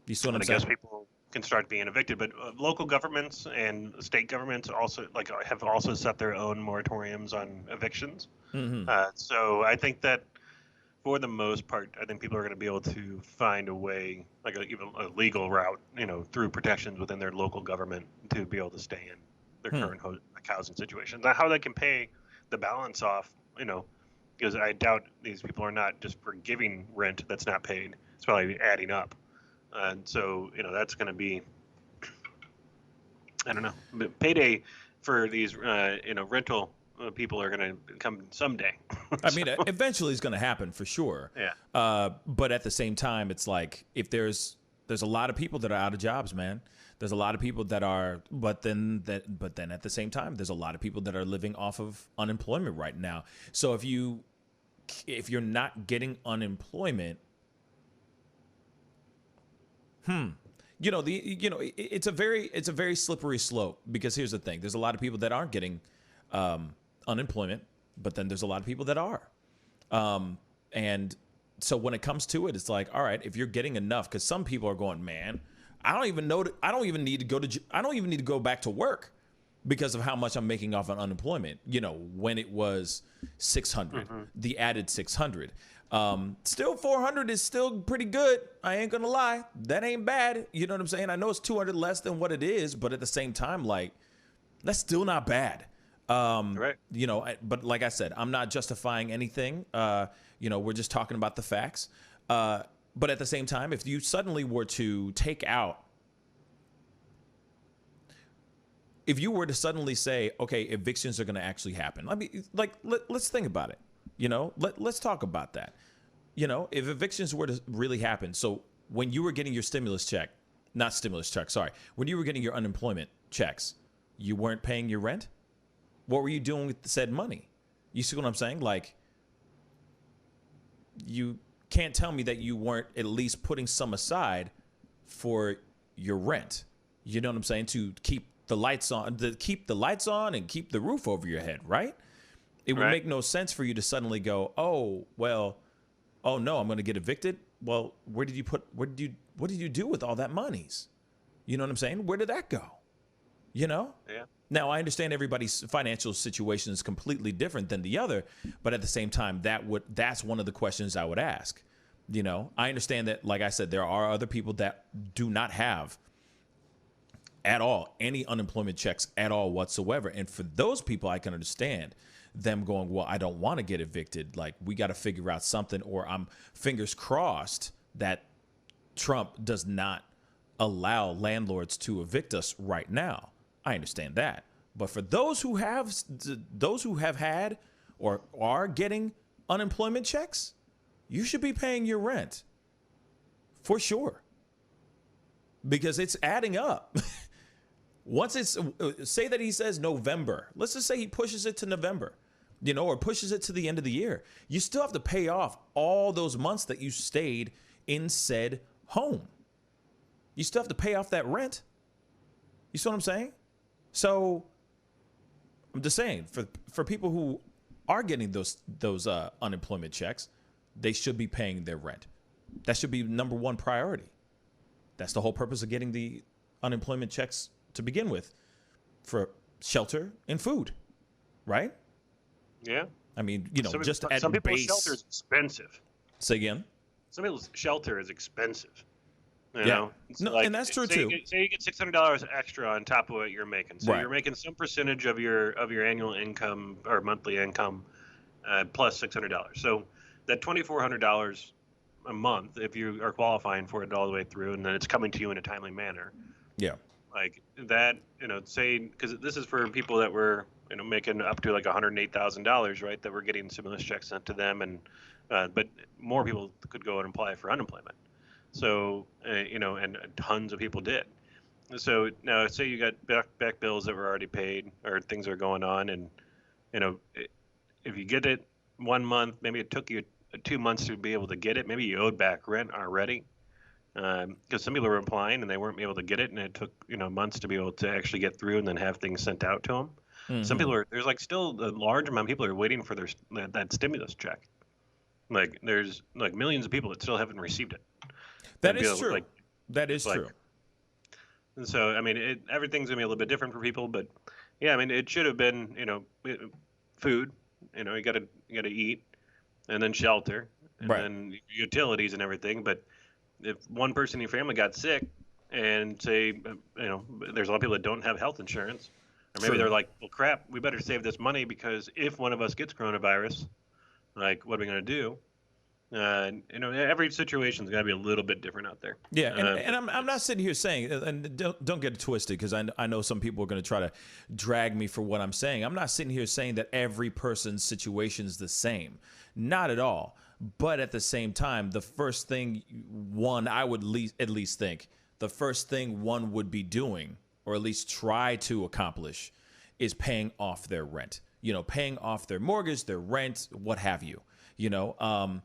You see what I'm saying? I guess people can start being evicted, but local governments and state governments also have also set their own moratoriums on evictions. So I think that for the most part, I think people are going to be able to find a way, even a legal route, through protections within their local government to be able to stay in their current housing situations. Now, how they can pay the balance off, because I doubt these people are not just forgiving rent that's not paid. It's probably adding up. And so, that's going to be, I don't know, payday for these, rental people are going to come someday. I mean, eventually it's going to happen for sure. Yeah. But at the same time, it's like if there's a lot of people that are out of jobs, man. There's a lot of people that are, but then at the same time, there's a lot of people that are living off of unemployment right now. So if you're not getting unemployment, it's a very slippery slope, because here's the thing: there's a lot of people that aren't getting unemployment, but then there's a lot of people that are, and so when it comes to it, it's like, all right, if you're getting enough, because some people are going, man, I don't even need to go back to work. because of how much I'm making off on unemployment. You know, when it was 600, the added 600. Still 400 is still pretty good. I ain't gonna lie. That ain't bad. You know what I'm saying? I know it's 200 less than what it is, but at the same time, like, that's still not bad. Right. You know, but like I said, I'm not justifying anything. You know, we're just talking about the facts. But at the same time, if you suddenly were to take out, if you were to suddenly say, okay, evictions are going to actually happen. I mean, like, let's think about it. You know, let's talk about that. You know, if evictions were to really happen. So when you were getting your stimulus check, not stimulus check, sorry. When you were getting your unemployment checks, you weren't paying your rent? What were you doing with said money? You see what I'm saying? Like, you can't tell me that you weren't at least putting some aside for your rent. You know what I'm saying? To keep the lights on, and keep the roof over your head, right? It would make no sense for you to suddenly go, oh no, I'm going to get evicted. Well, what did you do with all that monies? You know what I'm saying? Where did that go? You know? Yeah. Now, I understand everybody's financial situation is completely different than the other, but at the same time, that's one of the questions I would ask. You know, I understand that, like I said, there are other people that do not have at all any unemployment checks at all whatsoever. And for those people, I can understand them going, well, I don't want to get evicted. Like, we got to figure out something, or I'm fingers crossed that Trump does not allow landlords to evict us right now. I understand that. But for those who have had or are getting unemployment checks, you should be paying your rent for sure, because it's adding up. Once it's, say that he says November, let's just say he pushes it to November, you know, or pushes it to the end of the year. You still have to pay off all those months that you stayed in said home. You still have to pay off that rent. You see what I'm saying? So I'm just saying, for people who are getting those unemployment checks, they should be paying their rent. That should be number one priority. That's the whole purpose of getting the unemployment checks to begin with, for shelter and food, right? Yeah. I mean, you know, just at some people's base. shelter is expensive. Say again? Some people's shelter is expensive. You Yeah. know? It's No, like, and that's true say too. Say you get $600 extra on top of what you're making. So Right. you're making some percentage of your annual income or monthly income plus $600. So that $2,400 a month, if you are qualifying for it all the way through, and then it's coming to you in a timely manner. Yeah. Like that, you know, say, because this is for people that were, you know, making up to like $108,000, right? That were getting stimulus checks sent to them, and but more people could go and apply for unemployment. So, you know, and tons of people did. So now, say you got back bills that were already paid, or things are going on, and you know, if you get it 1 month, maybe it took you 2 months to be able to get it. Maybe you owed back rent already. Because some people were applying and they weren't able to get it, and it took, you know, months to be able to actually get through and then have things sent out to them. Mm-hmm. Some people there's like still a large amount of people are waiting for that stimulus check. Like there's like millions of people that still haven't received it. That is true. That is true. And so I mean, everything's gonna be a little bit different for people, but yeah, I mean, it should have been, you know, food. You know, you gotta eat, and then shelter, and then utilities and everything, but if one person in your family got sick, and say, you know, there's a lot of people that don't have health insurance, or maybe they're like, well, crap, we better save this money, because if one of us gets coronavirus, like, what are we going to do? You know, every situation is going to be a little bit different out there. Yeah, and I'm not sitting here saying, and don't get it twisted, because I know some people are going to try to drag me for what I'm saying. I'm not sitting here saying that every person's situation is the same. Not at all. But at the same time, the first thing I would at least think, the first thing one would be doing, or at least try to accomplish, is paying off their rent. You know, paying off their mortgage, their rent, what have you. You know,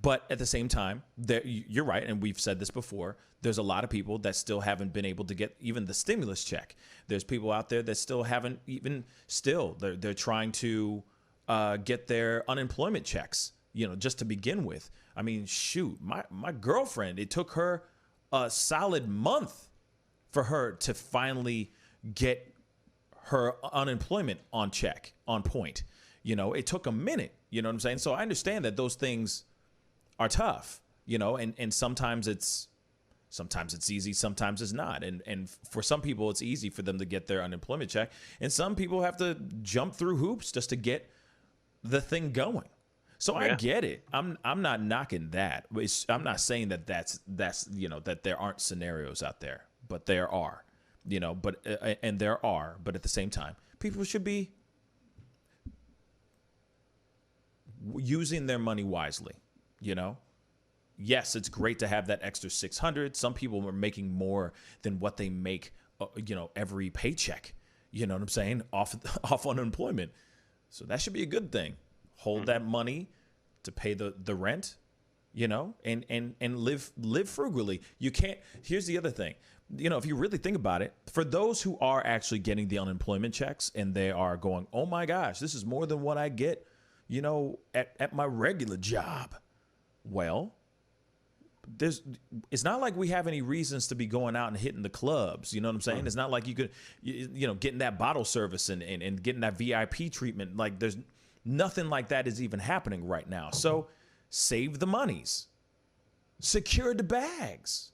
but at the same time, you're right, and we've said this before, there's a lot of people that still haven't been able to get even the stimulus check. There's people out there that still haven't they're trying to get their unemployment checks, you know, just to begin with. I mean, shoot, my girlfriend, it took her a solid month for her to finally get her unemployment on check, on point. It took a minute. You know what I'm saying? So I understand that those things are tough, and sometimes it's easy, sometimes it's not. And for some people, it's easy for them to get their unemployment check. And some people have to jump through hoops just to get the thing going. So I get it. I'm not knocking that. I'm not saying that that's that there aren't scenarios out there, but there are, but at the same time, people should be using their money wisely. Yes, it's great to have that extra $600. Some people are making more than what they make, every paycheck. You know what I'm saying? Off unemployment. So that should be a good thing. Hold that money to pay the rent, and live frugally. You can't. Here's the other thing. If you really think about it, for those who are actually getting the unemployment checks and they are going, oh my gosh, this is more than what I get, at my regular job. Well, it's not like we have any reasons to be going out and hitting the clubs. You know what I'm saying? It's not like you could, getting that bottle service and getting that VIP treatment. Like there's nothing like that is even happening right now. So save the monies, secure the bags,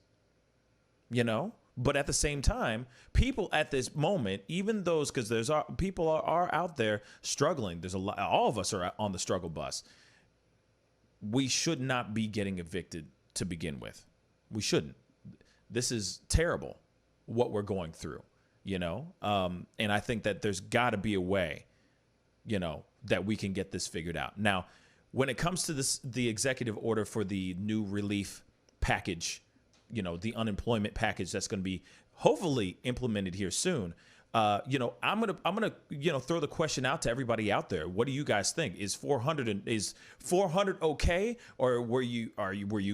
but at the same time, people at this moment, even those, because people are out there struggling. There's a lot, all of us are on the struggle bus. We should not be getting evicted to begin with. We shouldn't. This is terrible what we're going through, and I think that there's got to be a way, that we can get this figured out. Now, when it comes to the executive order for the new relief package, the unemployment package that's going to be hopefully implemented here soon. I'm gonna throw the question out to everybody out there. What do you guys think? Is 400 okay, or were you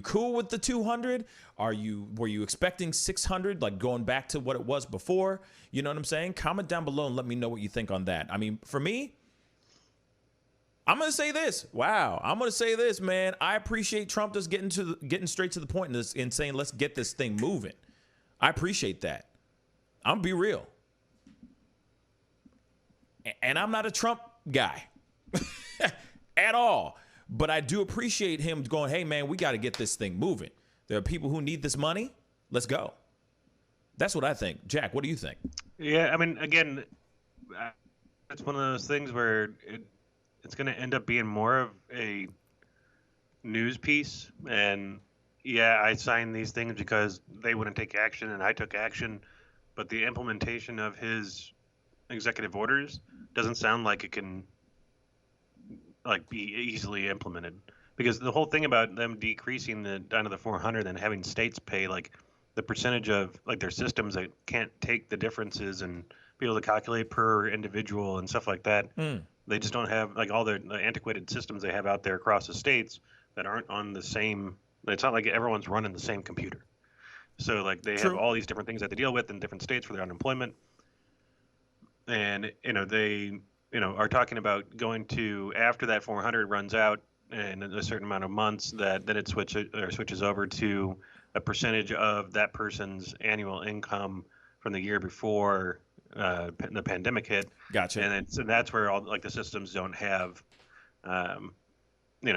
cool with the 200? Were you expecting 600, like going back to what it was before? You know what I'm saying? Comment down below and let me know what you think on that. I mean, for me, I'm going to say this. Wow. I'm going to say this, man. I appreciate Trump just getting straight to the point and saying, let's get this thing moving. I appreciate that. I'm going to be real. And I'm not a Trump guy at all. But I do appreciate him going, hey, man, we got to get this thing moving. There are people who need this money. Let's go. That's what I think. Jack, what do you think? Yeah, I mean, again, it's one of those things where it's going to end up being more of a news piece. And yeah, I signed these things because they wouldn't take action and I took action. But the implementation of his executive orders doesn't sound like it can be easily implemented. Because the whole thing about them decreasing down to the 400 and having states pay the percentage of their systems that can't take the differences and be able to calculate per individual and stuff like that. They just don't have all the antiquated systems they have out there across the states that aren't on the same. It's not like everyone's running the same computer. So they have all these different things that they deal with in different states for their unemployment. And they are talking about going to, after that 400 runs out in a certain amount of months, that then it switches over to a percentage of that person's annual income from the year before the pandemic hit. Gotcha. And that's where all the systems don't have, they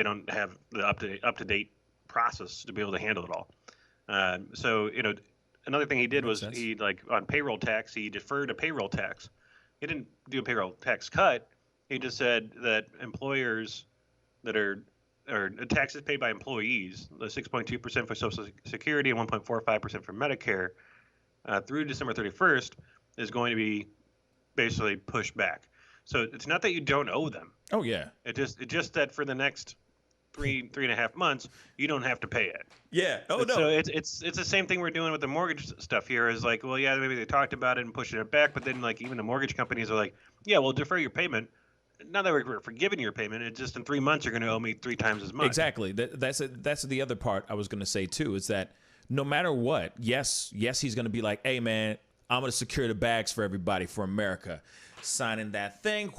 don't have the up to date process to be able to handle it all. So another thing he did was he on payroll tax, he deferred a payroll tax. He didn't do a payroll tax cut. He just said that employers that are taxes paid by employees, the 6.2% for Social Security and 1.45% for Medicare, through December 31st is going to be basically pushed back. So it's not that you don't owe them. Oh yeah. It's just that for the next three and a half months, you don't have to pay it. Yeah. Oh no. So it's the same thing we're doing with the mortgage stuff here. Is well, yeah, maybe they talked about it and pushing it back, but then even the mortgage companies are yeah, we'll defer your payment. Not that we're forgiving your payment. It's just in 3 months you're going to owe me 3 times as much. Exactly. That's the other part I was going to say too, is that no matter what, yes, he's going to be like, hey man, I'm going to secure the bags for everybody for America, signing that thing.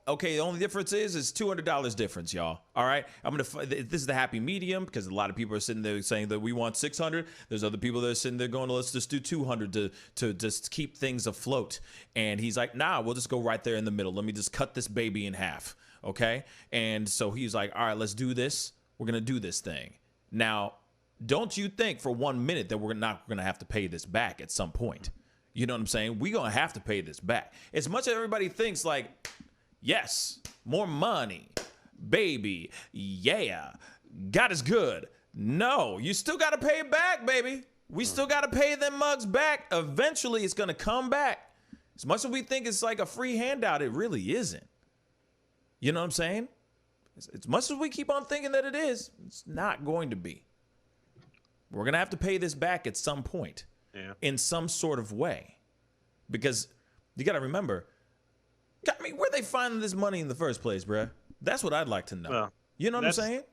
Okay, the only difference is $200 difference, y'all. All right, this is the happy medium because a lot of people are sitting there saying that we want 600. There's other people that are sitting there going, let's just do 200 to just keep things afloat. And he's like, nah, we'll just go right there in the middle. Let me just cut this baby in half. Okay, and so he's like, all right, let's do this. We're gonna do this thing. Now, don't you think for 1 minute that we're not gonna have to pay this back at some point? You know what I'm saying? We're gonna have to pay this back. As much as everybody thinks like, yes, more money, baby, yeah, God is good. No, you still got to pay it back, baby. We still got to pay them mugs back. Eventually, it's going to come back. As much as we think it's like a free handout, it really isn't. You know what I'm saying? As much as we keep on thinking that it is, it's not going to be. We're going to have to pay this back at some point in some sort of way. Because you got to remember, I mean, where they finding this money in the first place, bruh? That's what I'd like to know. Well, you know what I'm saying?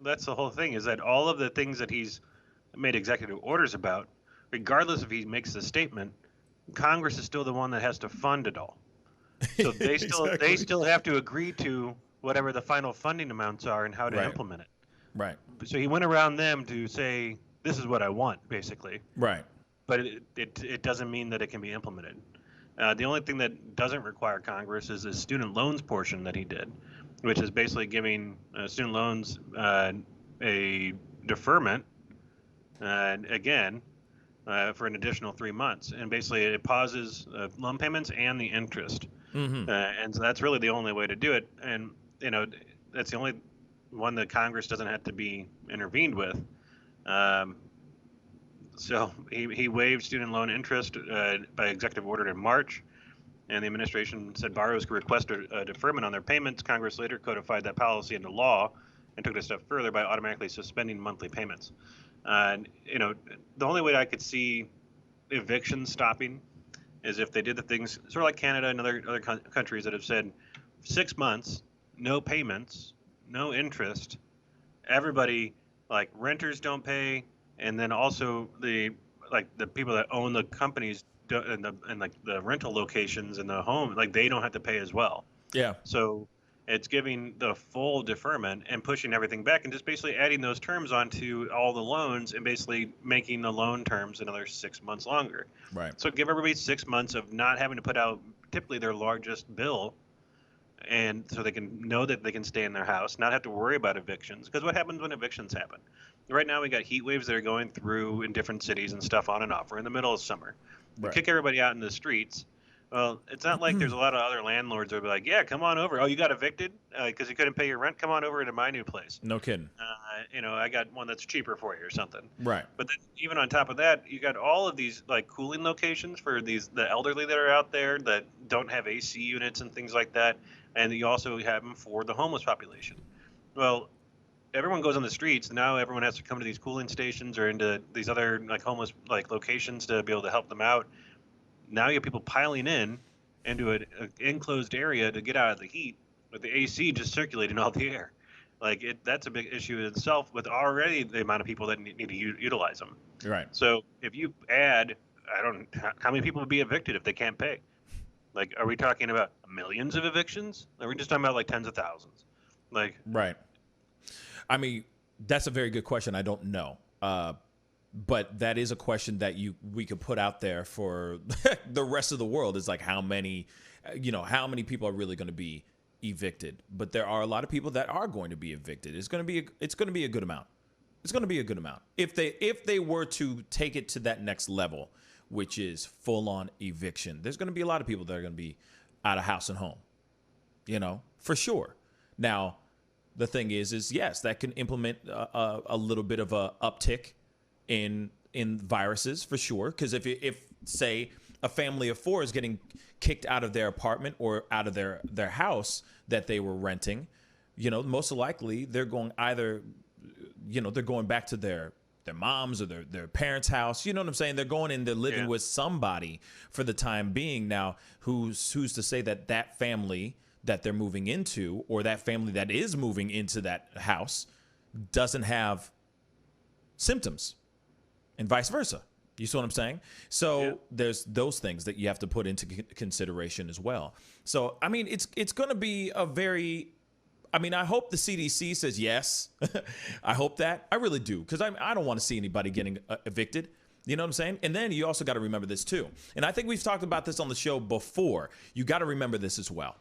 That's the whole thing, is that all of the things that he's made executive orders about, regardless if he makes the statement, Congress is still the one that has to fund it all. So they still have to agree to whatever the final funding amounts are and how to implement it. Right. So he went around them to say, this is what I want, basically. Right. But it doesn't mean that it can be implemented. The only thing that doesn't require Congress is the student loans portion that he did, which is basically giving student loans a deferment, again, for an additional 3 months. And basically it pauses loan payments and the interest. Mm-hmm. And so that's really the only way to do it. And, you know, that's the only one that Congress doesn't have to be intervened with. So he waived student loan interest by executive order in March, and the administration said borrowers could request a deferment on their payments. Congress later codified that policy into law and took it a step further by automatically suspending monthly payments. You know, the only way I could see evictions stopping is if they did the things sort of like Canada and other countries that have said 6 months, no payments, no interest. Everybody, like renters don't pay. And then also the people that own the companies and like the rental locations and the home, like they don't have to pay as well. Yeah. So it's giving the full deferment and pushing everything back and just basically adding those terms onto all the loans and basically making the loan terms another 6 months longer. Right. So give everybody 6 months of not having to put out typically their largest bill, and so they can know that they can stay in their house, not have to worry about evictions. Because what happens when evictions happen? Right now we got heat waves that are going through in different cities and stuff on and off. We're in the middle of summer. We kick everybody out in the streets. Well, it's not like there's a lot of other landlords that will be like, yeah, come on over. Oh, you got evicted because you couldn't pay your rent? Come on over to my new place. No kidding. You know, I got one that's cheaper for you or something. Right. But then even on top of that, you got all of these like cooling locations for the elderly that are out there that don't have AC units and things like that. And you also have them for the homeless population. Well, everyone goes on the streets. Now everyone has to come to these cooling stations or into these other like homeless like locations to be able to help them out. Now you have people piling in into an enclosed area to get out of the heat with the AC just circulating all the air. Like that's a big issue in itself with already the amount of people that need to utilize them. Right. So if you add, how many people would be evicted if they can't pay? Like, are we talking about millions of evictions? Or are we just talking about like tens of thousands? Like, right. I mean, that's a very good question. I don't know. But that is a question that we could put out there for the rest of the world is like how many people are really going to be evicted. But there are a lot of people that are going to be evicted. It's going to be a good amount. It's going to be a good amount. If they were to take it to that next level, which is full on eviction, there's going to be a lot of people that are going to be out of house and home, for sure. Now, the thing is yes, that can implement a little bit of a uptick in viruses for sure. Because if say a family of 4 is getting kicked out of their apartment or out of their house that they were renting, most likely they're going either, they're going back to their mom's or their parents' house. You know what I'm saying? They're going in, they're living with somebody for the time being. Now, who's to say that family that they're moving into or that family that is moving into that house doesn't have symptoms and vice versa? You see what I'm saying? So there's those things that you have to put into consideration as well. So, I mean, it's going to be a very, I mean, I hope the CDC says yes. I hope that. I really do, because I don't want to see anybody getting evicted. You know what I'm saying? And then you also got to remember this too. And I think we've talked about this on the show before. You got to remember this as well.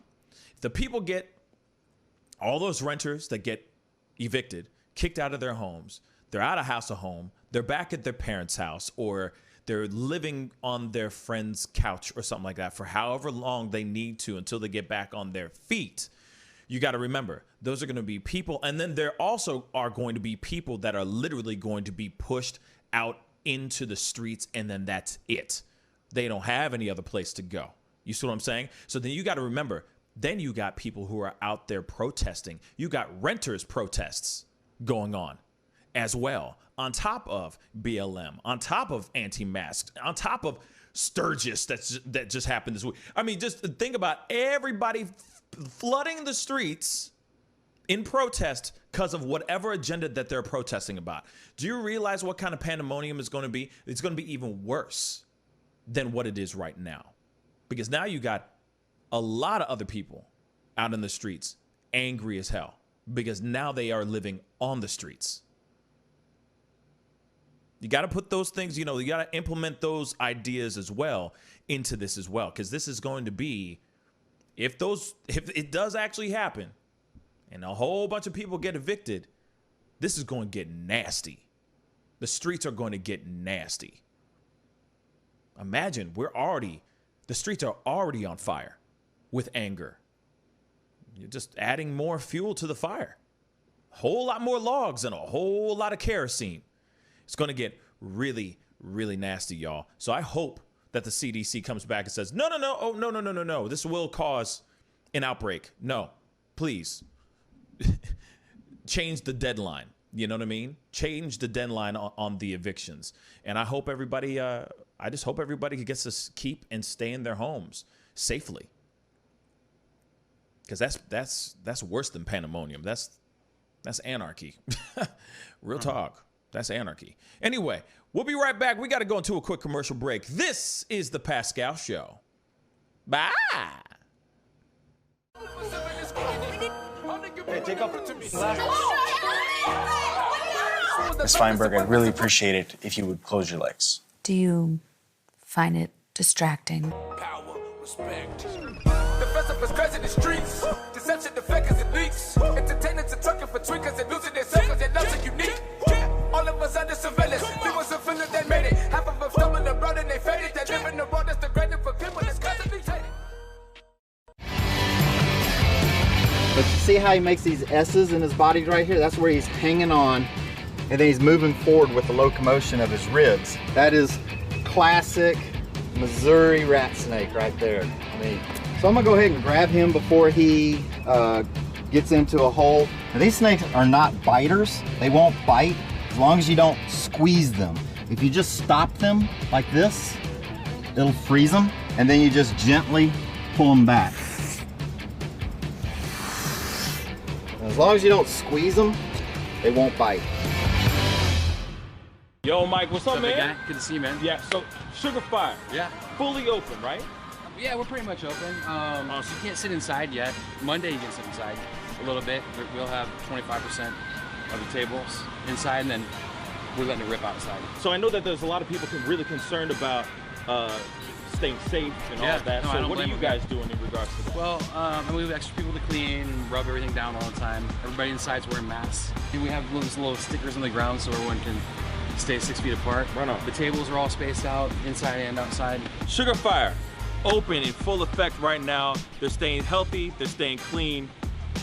The people get, all those renters that get evicted, kicked out of their homes, they're out of house or home, they're back at their parents' house, or they're living on their friend's couch or something like that for however long they need to until they get back on their feet. You got to remember, those are going to be people. And then there also are going to be people that are literally going to be pushed out into the streets, and then that's it. They don't have any other place to go. You see what I'm saying? So then you got to remember, then you got people who are out there protesting. You got renters protests going on as well, on top of BLM, on top of anti-masks, on top of Sturgis that just happened this week. I mean, just think about everybody flooding the streets in protest because of whatever agenda that they're protesting about. Do you realize what kind of pandemonium is going to be? It's going to be even worse than what it is right now, because now you got a lot of other people out in the streets angry as hell because now they are living on the streets. You got to put those things, you got to implement those ideas as well into this as well, because this is going to be, if it does actually happen and a whole bunch of people get evicted, this is going to get nasty. The streets are going to get nasty. Imagine the streets are already on fire with anger. You're just adding more fuel to the fire. A whole lot more logs and a whole lot of kerosene. It's going to get really, really nasty, y'all. So I hope that the CDC comes back and says, no. This will cause an outbreak. No, please. Change the deadline. You know what I mean? Change the deadline on the evictions. And I hope everybody, I just hope everybody gets to keep and stay in their homes safely. Because that's worse than pandemonium. That's anarchy. Real talk. That's anarchy. Anyway, we'll be right back. We got to go into a quick commercial break. This is the Pascal Show. Bye. Hey, take off Ms. Feinberg, I'd really appreciate it if you would close your legs. Do you find it distracting? Power, respect. The festivals crazy in the streets. Deception, the fakers and leaks. Entertainers are trucking for tweakers and losing their self because their loves are unique. All of us under surveillance. There was a feeling that made it. Half of them stumbling abroad and they faded. They live in the world that's degraded for people that's constantly hated. But you see how he makes these S's in his body right here? That's where he's hanging on, and then he's moving forward with the locomotion of his ribs. That is classic Missouri rat snake right there. So I'm gonna go ahead and grab him before he gets into a hole. Now, these snakes are not biters. They won't bite as long as you don't squeeze them. If you just stop them like this, it'll freeze them, and then you just gently pull them back. As long as you don't squeeze them, they won't bite. Yo, Mike, what's up, man? Guy? Good to see you, man. Yeah, so Sugar Fire. Yeah. Fully open, right? Yeah, we're pretty much open. So you can't sit inside yet. Monday you can sit inside a little bit. We'll have 25% of the tables inside, and then we're letting it rip outside. So I know that there's a lot of people really concerned about staying safe and all of that. So what are you guys doing in regards to that? Well, we have extra people to clean and rub everything down all the time. Everybody inside's wearing masks. And we have those little stickers on the ground so everyone can stay 6 feet apart. Right on. The tables are all spaced out, inside and outside. Sugar Fire, open in full effect right now. They're staying healthy, they're staying clean.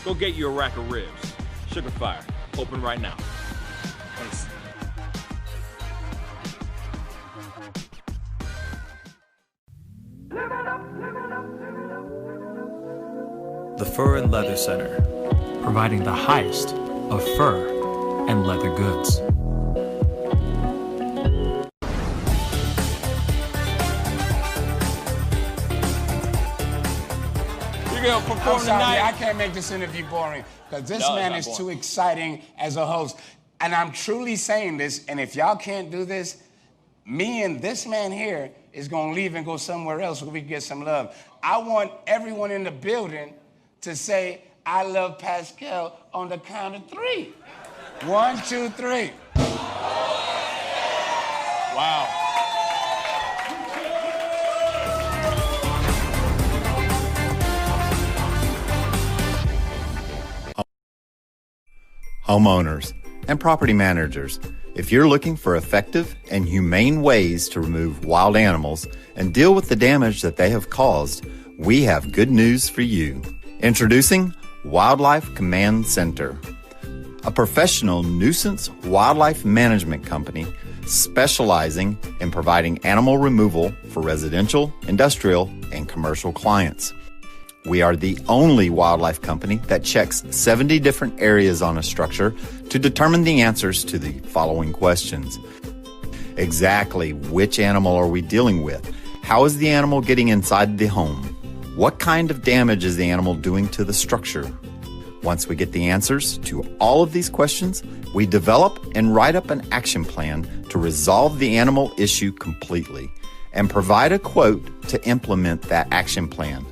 Go get you a rack of ribs. Sugar Fire, open right now. Thanks. The Fur and Leather Center, providing the highest of fur and leather goods. You're gonna perform I'm sorry, tonight. I can't make this interview boring because this man is too exciting as a host. And I'm truly saying this, and if y'all can't do this, Me and this man here is going to leave and go somewhere else where we can get some love. I want everyone in the building to say, I love Pascal on the count of 3. 1, 2, 3. Wow. Homeowners and property managers, if you're looking for effective and humane ways to remove wild animals and deal with the damage that they have caused, we have good news for you. Introducing Wildlife Command Center, a professional nuisance wildlife management company specializing in providing animal removal for residential, industrial, and commercial clients. We are the only wildlife company that checks 70 different areas on a structure to determine the answers to the following questions. Exactly which animal are we dealing with? How is the animal getting inside the home? What kind of damage is the animal doing to the structure? Once we get the answers to all of these questions, we develop and write up an action plan to resolve the animal issue completely and provide a quote to implement that action plan.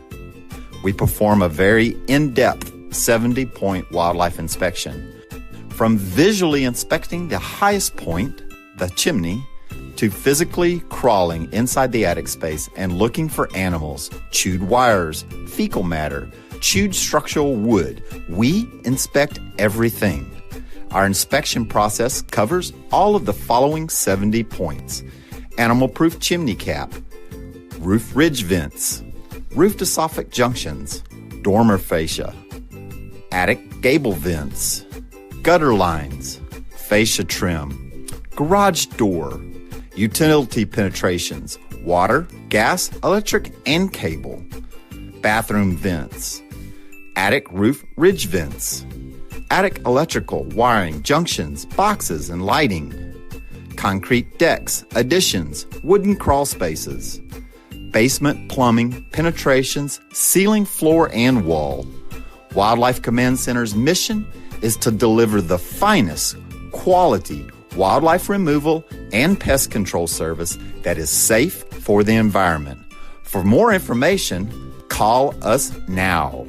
We perform a very in-depth 70-point wildlife inspection. From visually inspecting the highest point, the chimney, to physically crawling inside the attic space and looking for animals, chewed wires, fecal matter, chewed structural wood. We inspect everything. Our inspection process covers all of the following 70 points: animal-proof chimney cap, roof ridge vents, roof to soffit junctions, dormer fascia, attic gable vents, gutter lines, fascia trim, garage door, utility penetrations, water, gas, electric, and cable, bathroom vents, attic roof ridge vents, attic electrical, wiring, junctions, boxes, and lighting, concrete decks, additions, wooden crawl spaces, basement plumbing, penetrations, ceiling, floor, and wall. Wildlife Command Center's mission is to deliver the finest quality wildlife removal and pest control service that is safe for the environment. For more information, call us now.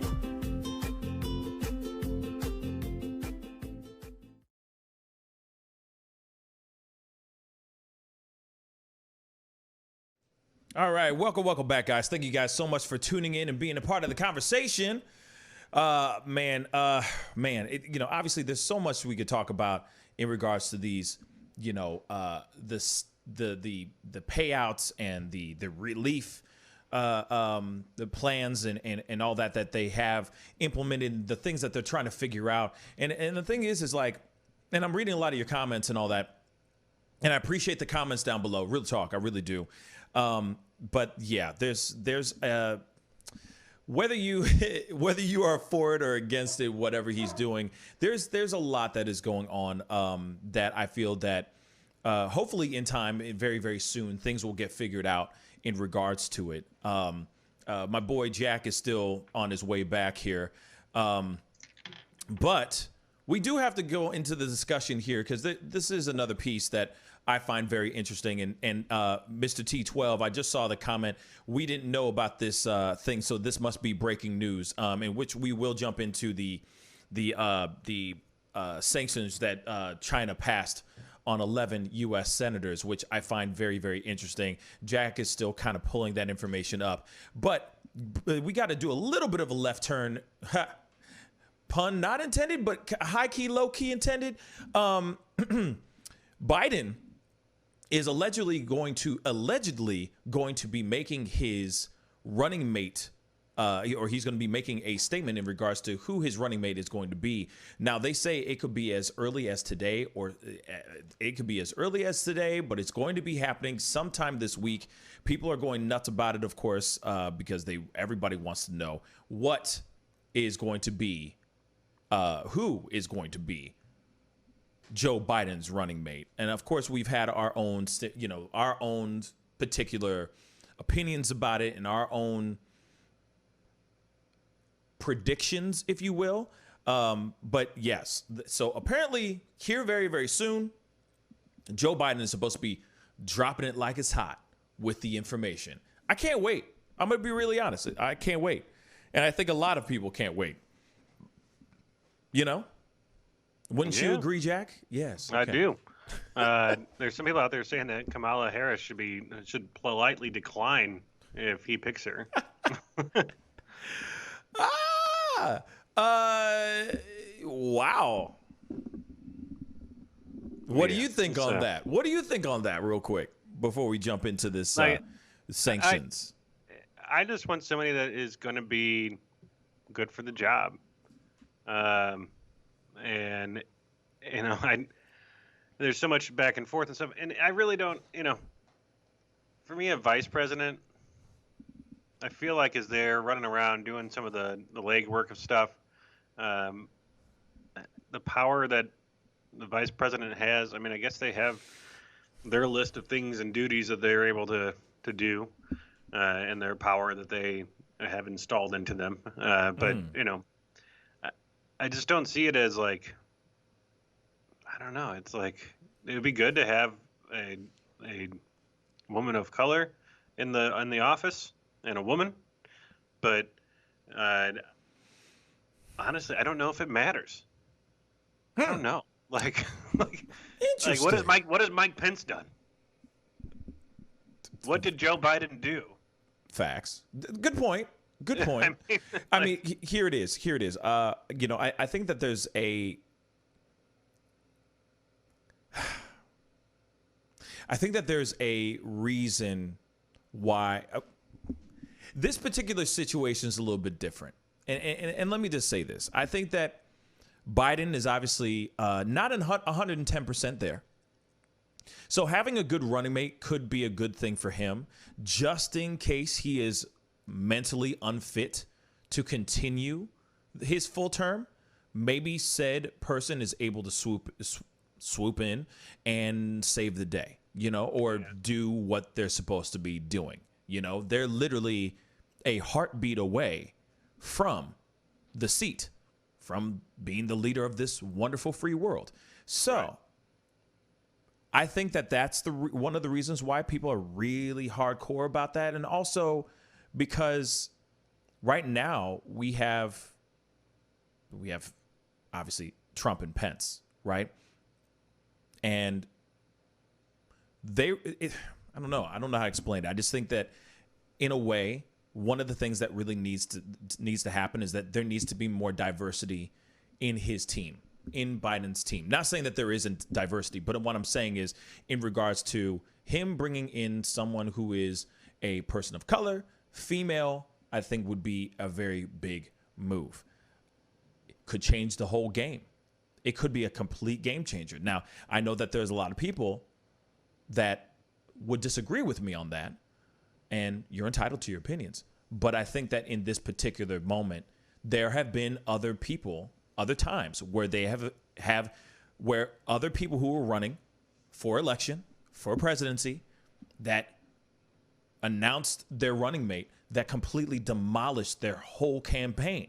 All right, welcome back, guys. Thank you guys so much for tuning in and being a part of the conversation. Obviously there's so much we could talk about in regards to these, the payouts and the relief, the plans and all that they have implemented, the things that they're trying to figure out. And the thing is like, and I'm reading a lot of your comments and all that, and I appreciate the comments down below. Real talk, I really do. But yeah, there's whether you are for it or against it, whatever he's doing, there's a lot that is going on that I feel that hopefully in time, very, very soon, things will get figured out in regards to it. My boy Jack is still on his way back here. But we do have to go into the discussion here because this is another piece that I find very interesting. And Mr. T12, I just saw the comment, we didn't know about this thing, so this must be breaking news, in which we will jump into the sanctions that China passed on 11 U.S. senators, which I find very, very interesting. Jack is still kind of pulling that information up. But we got to do a little bit of a left turn. Pun not intended, but high-key, low-key intended. Biden is allegedly going to be making his running mate, or he's going to be making a statement in regards to who his running mate is going to be. Now, they say it could be as early as today, but it's going to be happening sometime this week. People are going nuts about it, of course, because everybody wants to know what is going to be, who is going to be Joe Biden's running mate. And of course, we've had our own particular opinions about it and our own predictions, if you will. But yes, so apparently here very, very soon, Joe Biden is supposed to be dropping it like it's hot with the information. I can't wait. I'm going to be really honest. I can't wait. And I think a lot of people can't wait. You know? Wouldn't you agree, Jack? Yes. I do. There's some people out there saying that Kamala Harris should politely decline if he picks her. Wow. What do you think on that? What do you think on that, real quick, before we jump into this sanctions? I just want somebody that is going to be good for the job. And you know, there's so much back and forth and stuff, and I really don't, you know, for me, a vice president, I feel like is there running around doing some of the legwork of stuff. The power that the vice president has, I mean, I guess they have their list of things and duties that they're able to do, and their power that they have installed into them. But you know, I just don't see it as like, I don't know. It's like it would be good to have a woman of color in the office and a woman, but honestly, I don't know if it matters. I don't know. Like what has Mike Pence done? What did Joe Biden do? Facts. Good point. Good point. I mean, here it is. You know, I think that there's a. I think that there's a reason why this particular situation is a little bit different. And let me just say this. I think that Biden is obviously not 110% there. So having a good running mate could be a good thing for him, just in case he is mentally unfit to continue his full term. Maybe said person is able to swoop in and save the day, you know, or do what they're supposed to be doing. You know, they're literally a heartbeat away from the seat, from being the leader of this wonderful free world. So I think that that's one of the reasons why people are really hardcore about that. And also because right now we have obviously Trump and Pence, right? And I don't know how to explain it. I just think that in a way, one of the things that really needs to happen is that there needs to be more diversity in his team, in Biden's team. Not saying that there isn't diversity, but what I'm saying is in regards to him bringing in someone who is a person of color, female, I think would be a very big move. It could change the whole game. It could be a complete game changer. Now, I know that there's a lot of people that would disagree with me on that, and you're entitled to your opinions. But I think that in this particular moment, there have been other people, other times where they have where other people who were running for election, for presidency, that announced their running mate that completely demolished their whole campaign.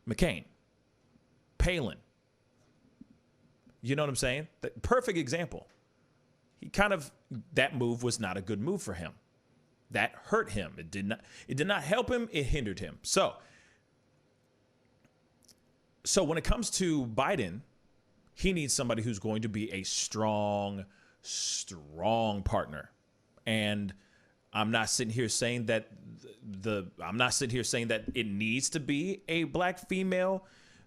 McCain, Palin. You know what I'm saying? The perfect example. That move was not a good move for him. That hurt him. It did not help him. It hindered him. So when it comes to Biden, he needs somebody who's going to be a strong partner. And I'm not sitting here saying that it needs to be a black female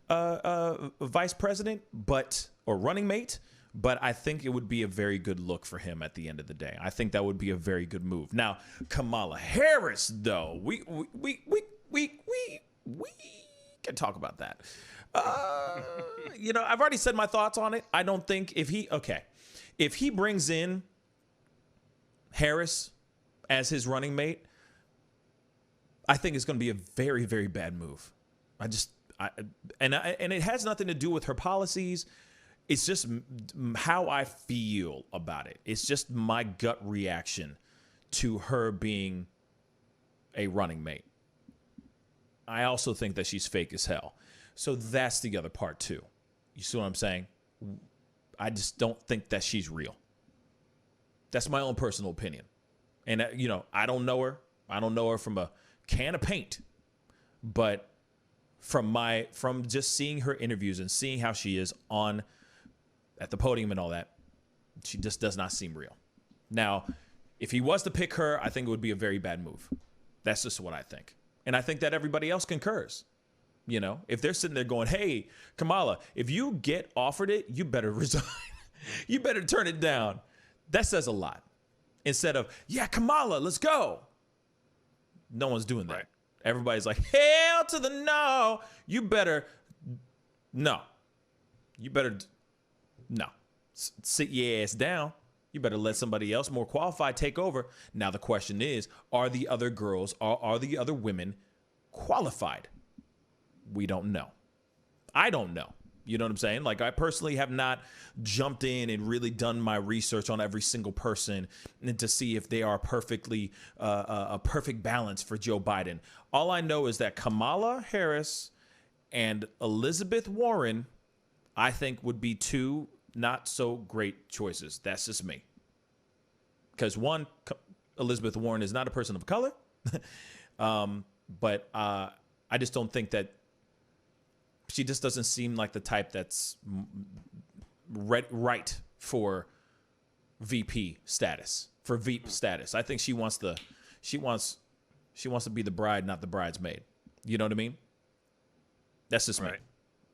vice president, or running mate. But I think it would be a very good look for him at the end of the day. I think that would be a very good move. Now, Kamala Harris, though, we can talk about that. You know, I've already said my thoughts on it. I don't think if he brings in Harris as his running mate, I think it's going to be a very, very bad move. And it has nothing to do with her policies. It's just how I feel about it. It's just my gut reaction to her being a running mate. I also think that she's fake as hell. So that's the other part too. You see what I'm saying? I just don't think that she's real. That's my own personal opinion. And, you know, I don't know her. I don't know her from a can of paint. But from just seeing her interviews and seeing how she is at the podium and all that, she just does not seem real. Now, if he was to pick her, I think it would be a very bad move. That's just what I think. And I think that everybody else concurs. You know, if they're sitting there going, hey, Kamala, if you get offered it, you better resign. You better turn it down. That says a lot. Instead of, yeah, Kamala, let's go. No one's doing that. Right. Everybody's like, hell to the no. You better, no. You better, no. Sit your ass down. You better let somebody else more qualified take over. Now the question is, are the other girls, are the other women qualified? We don't know. I don't know. You know what I'm saying? Like, I personally have not jumped in and really done my research on every single person and to see if they are perfectly a perfect balance for Joe Biden. All I know is that Kamala Harris and Elizabeth Warren, I think, would be two not so great choices. That's just me. Because one, Elizabeth Warren is not a person of color, but I just don't think that she just doesn't seem like the type that's right for VP status, for Veep status. I think she wants to be the bride, not the bridesmaid. You know what I mean? That's just me.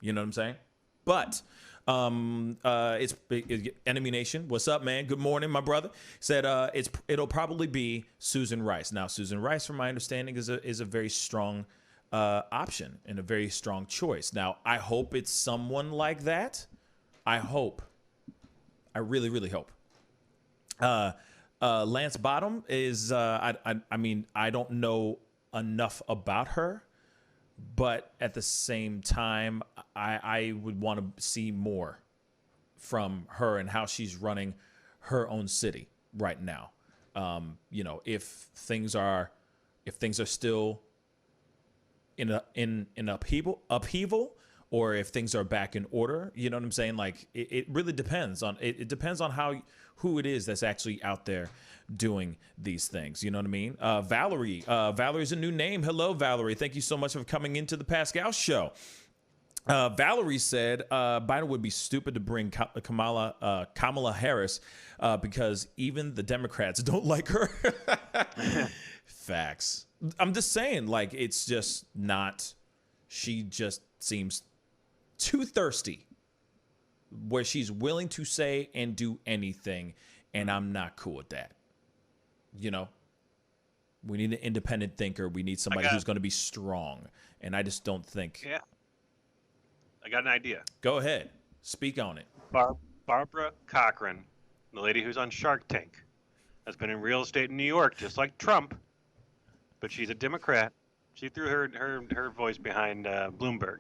You know what I'm saying? But it's Enemy Nation. What's up, man? Good morning, my brother. Said it'll probably be Susan Rice. Now, Susan Rice, from my understanding, is a very strong option and a very strong choice. Now, I hope it's someone like that. I hope. I really, really hope. Lance Bottom is. I mean, I don't know enough about her. But at the same time, I would want to see more from her and how she's running her own city right now. You know, if things are still in upheaval, or if things are back in order, you know what I'm saying? Like, it really depends on it depends on who it is that's actually out there doing these things. You know what I mean? Valerie. Valerie's a new name. Hello, Valerie. Thank you so much for coming into the Pascal show. Valerie said Biden would be stupid to bring Kamala Harris because even the Democrats don't like her. Facts. I'm just saying, like, it's just not. She just seems too thirsty, where she's willing to say and do anything, and I'm not cool with that. You know, we need an independent thinker. We need somebody who's going to be strong, and I just don't think. Yeah, I got an idea. Go ahead, speak on it. Barbara Cochran, the lady who's on Shark Tank, has been in real estate in New York, just like Trump, but she's a Democrat. She threw her voice behind Bloomberg.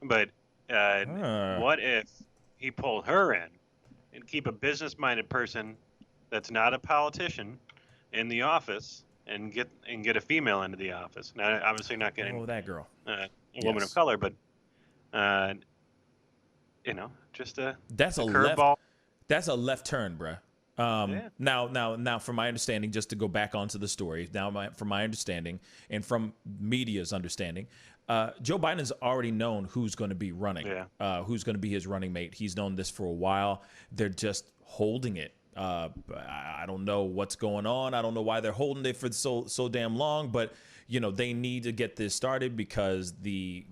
But what if he pulled her in and keep a business-minded person that's not a politician in the office and get a female into the office? Now, obviously not getting that girl, a woman of color, but you know, just that's a curveball. That's a left turn, bruh. Now, from my understanding, just to go back onto the story, from my understanding and from media's understanding, Joe Biden's already known who's going to be running, who's going to be his running mate. He's known this for a while. They're just holding it. I don't know what's going on. I don't know why they're holding it for so damn long, but you know, they need to get this started because they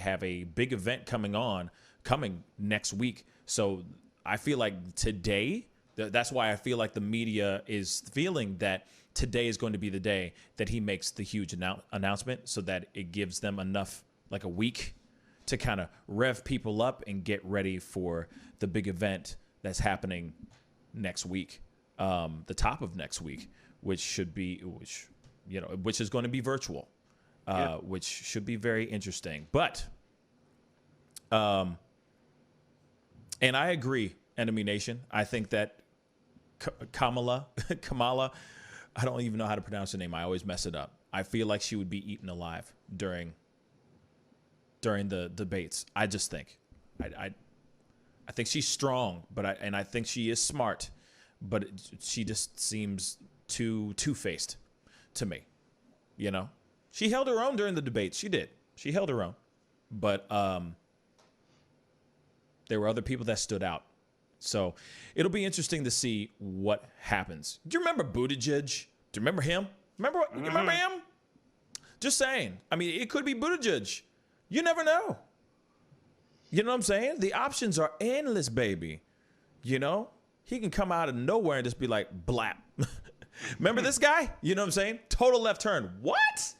have a big event coming next week. So I feel like today. That's why I feel like the media is feeling that today is going to be the day that he makes the huge announcement, so that it gives them enough, like a week, to kind of rev people up and get ready for the big event that's happening next week, the top of next week, which is going to be virtual, which should be very interesting. But, and I agree, Enemy Nation. I think that Kamala, I don't even know how to pronounce her name. I always mess it up. I feel like she would be eaten alive during the debates. I just think, I think she's strong, but I think she is smart. but she just seems too two-faced to me. You know, she held her own during the debates. She did. She held her own, but there were other people that stood out. So it'll be interesting to see what happens. Do you remember Buttigieg? Do you remember him? Remember him? Just saying. I mean, it could be Buttigieg. You never know. You know what I'm saying? The options are endless, baby. You know, he can come out of nowhere and just be like, blap. Remember this guy? You know what I'm saying? Total left turn. What?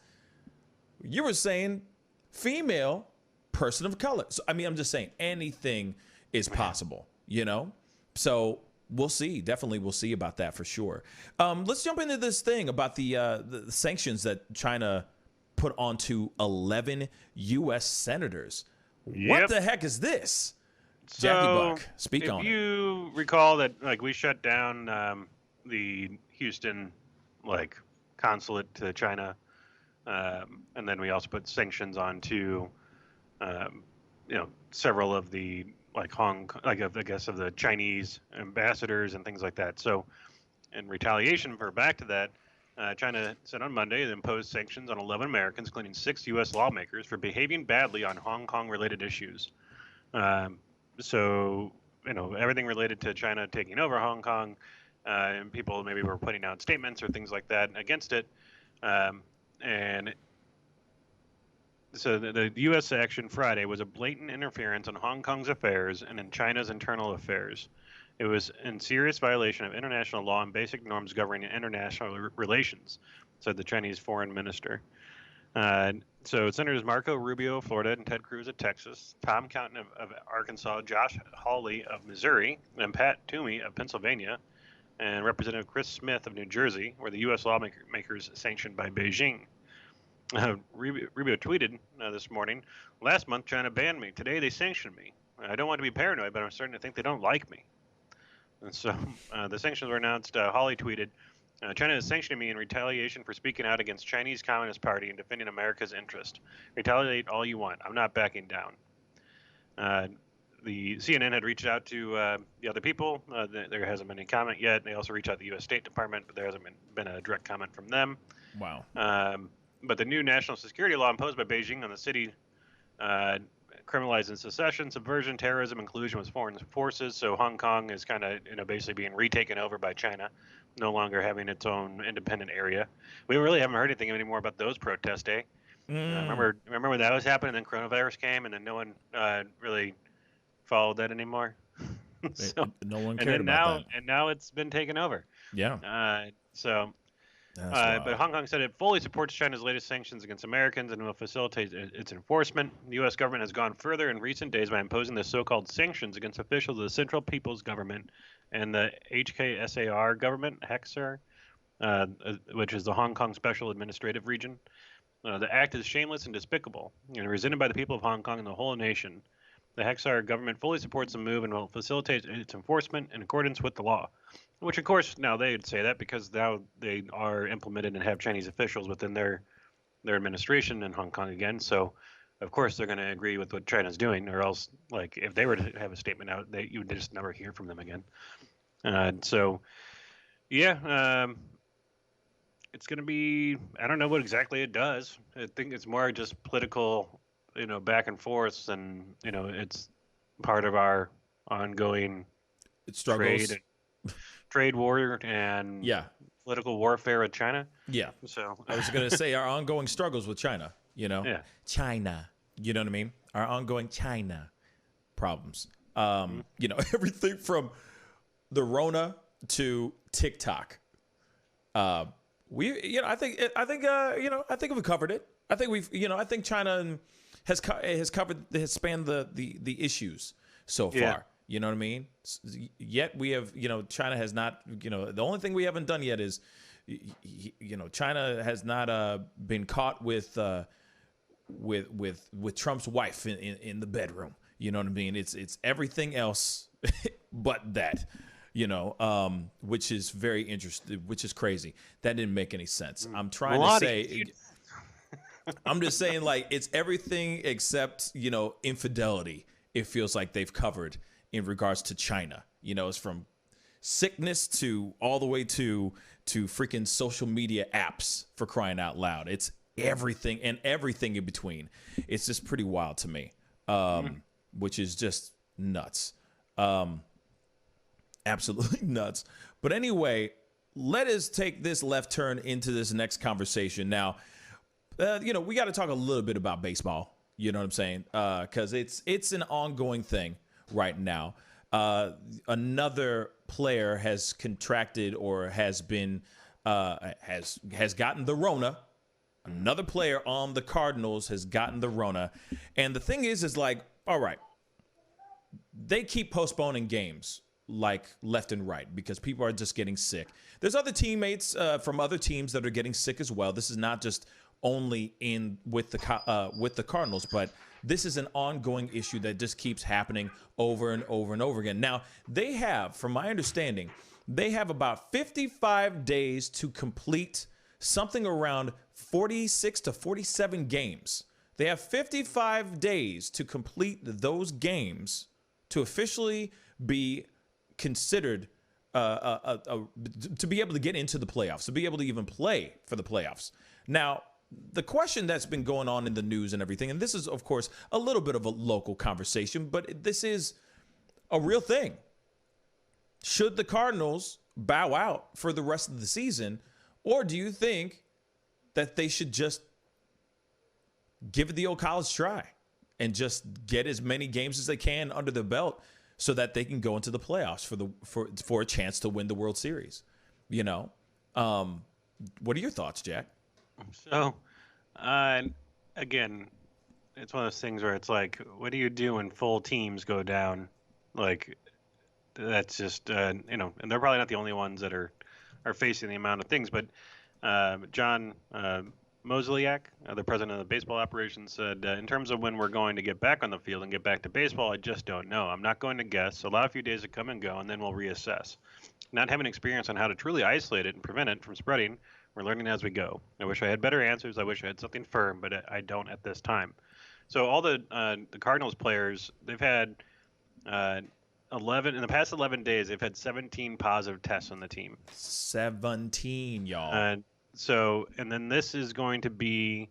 You were saying female person of color. So, I mean, I'm just saying anything is possible, you know? So we'll see. Definitely we'll see about that for sure. Let's jump into this thing about the sanctions that China put onto 11 U.S. senators. Yep. What the heck is this? So, Jackie Buck, speak on it. If you recall that, like, we shut down the Houston, like, consulate to China, and then we also put sanctions onto, several of the, like, I guess of the Chinese ambassadors and things like that. So, in retaliation for back to that, China said on Monday it imposed sanctions on 11 Americans, including 6 U.S. lawmakers, for behaving badly on Hong Kong-related issues. So, everything related to China taking over Hong Kong, and people maybe were putting out statements or things like that against it. And so the U.S. action Friday was a blatant interference in Hong Kong's affairs and in China's internal affairs. It was in serious violation of international law and basic norms governing international relations, said the Chinese foreign minister. So Senators Marco Rubio of Florida and Ted Cruz of Texas, Tom Cotton of Arkansas, Josh Hawley of Missouri, and Pat Toomey of Pennsylvania, and Representative Chris Smith of New Jersey were the U.S. lawmakers sanctioned by Beijing. Rubio tweeted this morning, "Last month China banned me. Today they sanctioned me. I don't want to be paranoid, but I'm starting to think they don't like me." And so the sanctions were announced. Hawley tweeted, "China is sanctioning me in retaliation for speaking out against Chinese Communist Party and defending America's interest. Retaliate all you want. I'm not backing down." The CNN had reached out to the other people. There hasn't been any comment yet. They also reached out to the U.S. State Department, but there hasn't been a direct comment from them. Wow. But the new national security law imposed by Beijing on the city criminalizing secession, subversion, terrorism, and collusion with foreign forces. So Hong Kong is kind of basically being retaken over by China, no longer having its own independent area. We really haven't heard anything anymore about those protests, eh? Remember when that was happening, and then coronavirus came, and then no one really followed that anymore. So, no one cared about that. And now it's been taken over. Yeah. But Hong Kong said it fully supports China's latest sanctions against Americans and will facilitate its enforcement. The U.S. government has gone further in recent days by imposing the so-called sanctions against officials of the Central People's Government and the HKSAR government, HKSAR, which is the Hong Kong Special Administrative Region. The act is shameless and despicable and resented by the people of Hong Kong and the whole nation. The HKSAR government fully supports the move and will facilitate its enforcement in accordance with the law. Which, of course, now they'd say that because now they are implemented and have Chinese officials within their administration in Hong Kong again. So, of course, they're going to agree with what China's doing, or else, like, if they were to have a statement out, you would just never hear from them again. It's going to be, I don't know what exactly it does. I think it's more just political, back and forth, and, it's part of our ongoing struggles. Trade war and political warfare with China. Yeah. So I was going to say our ongoing struggles with China, Yeah. China, you know what I mean? Our ongoing China problems. Everything from the Rona to TikTok. I think we've covered it. I think China has spanned the issues so far. Yeah. You know what I mean? Yet we have, China has not, the only thing we haven't done yet is, China has not been caught with Trump's wife in the bedroom. You know what I mean? It's everything else but that, which is very interesting, which is crazy. That didn't make any sense. I'm trying to say, I'm just saying, like, it's everything except, infidelity. It feels like they've covered in regards to China. It's from sickness to all the way to freaking social media apps, for crying out loud. It's everything and everything in between. It's just pretty wild to me, which is just nuts. Absolutely nuts. But anyway, let us take this left turn into this next conversation. Now, we got to talk a little bit about baseball. You know what I'm saying? Because it's an ongoing thing right now. Another player has contracted or has been has gotten the Rona. Another player on the Cardinals has gotten the Rona. And the thing is like, all right, they keep postponing games like left and right because people are just getting sick. There's other teammates from other teams that are getting sick as well. This is not just only with the Cardinals, but this is an ongoing issue that just keeps happening over and over and over again. Now, they have, from my understanding, they have about 55 days to complete something around 46 to 47 games. They have 55 days to complete those games to officially be considered to be able to get into the playoffs, to be able to even play for the playoffs. Now, the question that's been going on in the news and everything, and this is, of course, a little bit of a local conversation, but this is a real thing. Should the Cardinals bow out for the rest of the season, or do you think that they should just give it the old college try and just get as many games as they can under the belt so that they can go into the playoffs for a chance to win the World Series? What are your thoughts, Jack? So, again, it's one of those things where it's like, what do you do when full teams go down? Like, that's just, and they're probably not the only ones that are facing the amount of things. But John Mozeliak, the president of the baseball operations, said, in terms of when we're going to get back on the field and get back to baseball, I just don't know. I'm not going to guess. Allow a few days to come and go, and then we'll reassess. Not having experience on how to truly isolate it and prevent it from spreading, we're learning as we go. I wish I had better answers. I wish I had something firm, but I don't at this time. So all the Cardinals players, they've had 11 in the past 11 days. They've had 17 positive tests on the team. 17, y'all. And then this is going to be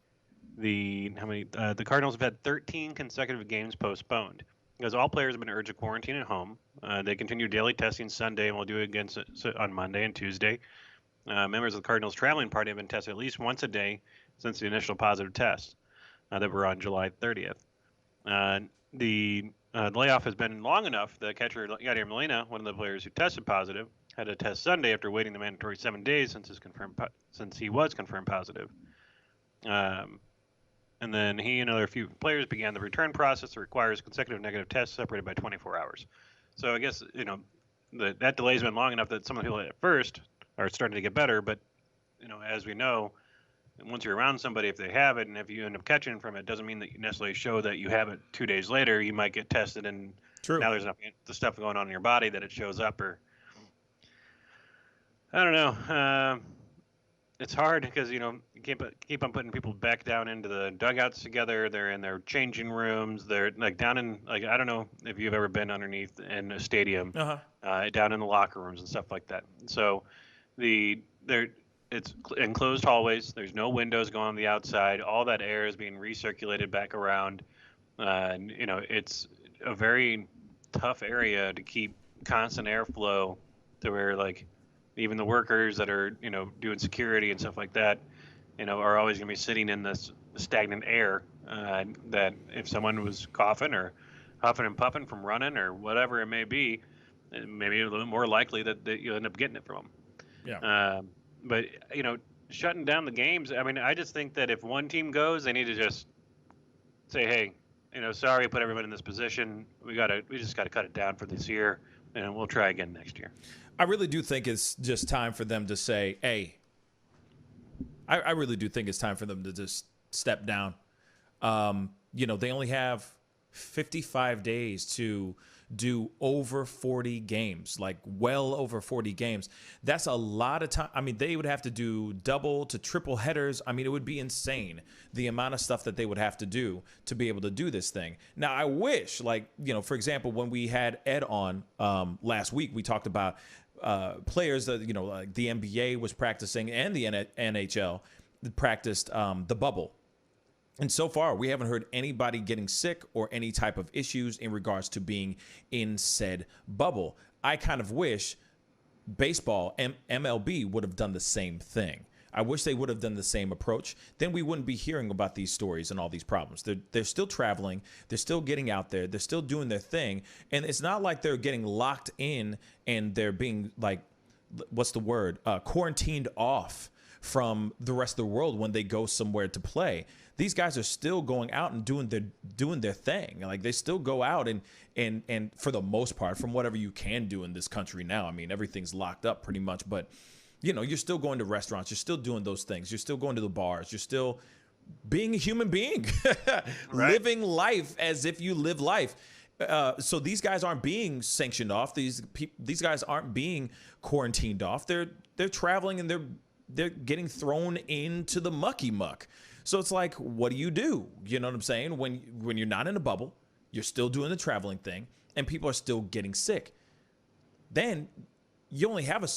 the Cardinals have had 13 consecutive games postponed because all players have been urged to quarantine at home. They continue daily testing Sunday, and we'll do it again on Monday and Tuesday. Members of the Cardinals traveling party have been tested at least once a day since the initial positive test that were on July 30th. The layoff has been long enough. The catcher, Yadier Molina, one of the players who tested positive, had a test Sunday after waiting the mandatory 7 days since he was confirmed positive. And then he and other few players began the return process that requires consecutive negative tests separated by 24 hours. So I guess, that delay's been long enough that some of the people at first are starting to get better. But, as we know, once you're around somebody, if they have it and if you end up catching from it, doesn't mean that you necessarily show that you have it 2 days later. You might get tested and now there's enough the stuff going on in your body that it shows up, or I don't know. It's hard because, you keep on putting people back down into the dugouts together. They're in their changing rooms. They're down in, I don't know if you've ever been underneath in a stadium, down in the locker rooms and stuff like that. So it's enclosed hallways. There's no windows going on the outside. All that air is being recirculated back around. It's a very tough area to keep constant airflow to where, even the workers that are, doing security and stuff like that, are always going to be sitting in this stagnant air that if someone was coughing or huffing and puffing from running or whatever it may be, maybe a little bit more likely that you'll end up getting it from them. Yeah. But, shutting down the games, I just think that if one team goes, they need to just say, hey, sorry, put everyone in this position. We just got to cut it down for this year, and we'll try again next year. I really do think it's just time for them to say, hey, I really do think it's time for them to just step down. They only have 55 days to do over 40 games, well over 40 games. That's a lot of time. They would have to do double to triple headers. It would be insane the amount of stuff that they would have to do to be able to do this thing. Now, I wish, for example, when we had Ed on last week, we talked about players that, like the NBA was practicing and the NHL practiced the bubble. And so far, we haven't heard anybody getting sick or any type of issues in regards to being in said bubble. I kind of wish baseball, MLB, would have done the same thing. I wish they would have done the same approach. Then we wouldn't be hearing about these stories and all these problems. They're still traveling. They're still getting out there. They're still doing their thing. And it's not like they're getting locked in and they're being like, what's the word? Quarantined off from the rest of the world when they go somewhere to play. These guys are still going out and doing their thing. Like they still go out and for the most part, from whatever you can do in this country now. I mean, everything's locked up pretty much, but you're still going to restaurants. You're still doing those things. You're still going to the bars. You're still being a human being, Right. living life as if you live life. So these guys aren't being sanctioned off. These guys aren't being quarantined off. They're traveling and they're getting thrown into the mucky muck. So it's like, what do? You know what I'm saying? When you're not in a bubble, you're still doing the traveling thing, and people are still getting sick. Then you only have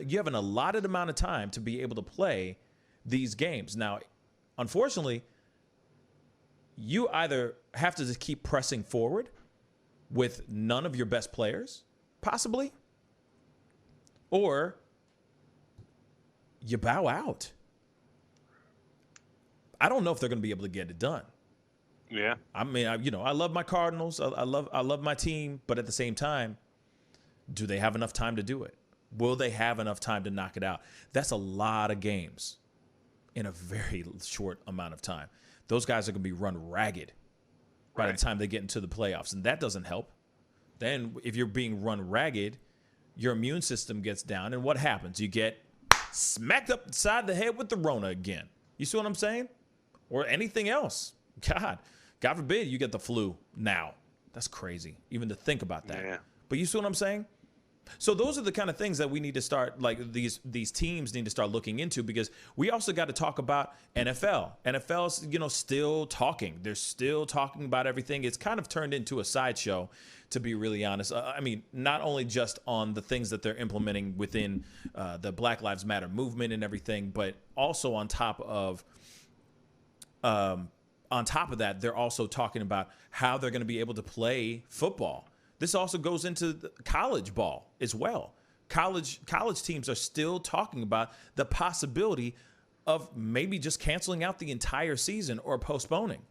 you have an allotted amount of time to be able to play these games. Now, unfortunately, you either have to just keep pressing forward with none of your best players, possibly, or you bow out. I don't know if they're going to be able to get it done. Yeah. I mean, I love my Cardinals. I love my team, but at the same time, do they have enough time to do it? Will they have enough time to knock it out? That's a lot of games in a very short amount of time. Those guys are going to be run ragged by the time they get into the playoffs, and that doesn't help. Then if you're being run ragged, your immune system gets down, and what happens? You get smacked upside the head with the Rona again. You see what I'm saying? Or anything else. God forbid you get the flu now. That's crazy, even to think about that. Yeah. But you see what I'm saying? So those are the kind of things that we need to start, like these teams need to start looking into, because we also got to talk about NFL. NFL's, still talking. They're still talking about everything. It's kind of turned into a sideshow, to be really honest. I mean, not only just on the things that they're implementing within the Black Lives Matter movement and everything, but also on top of that, they're also talking about how they're going to be able to play football. This also goes into the college ball as well. College teams are still talking about the possibility of maybe just canceling out the entire season or postponing.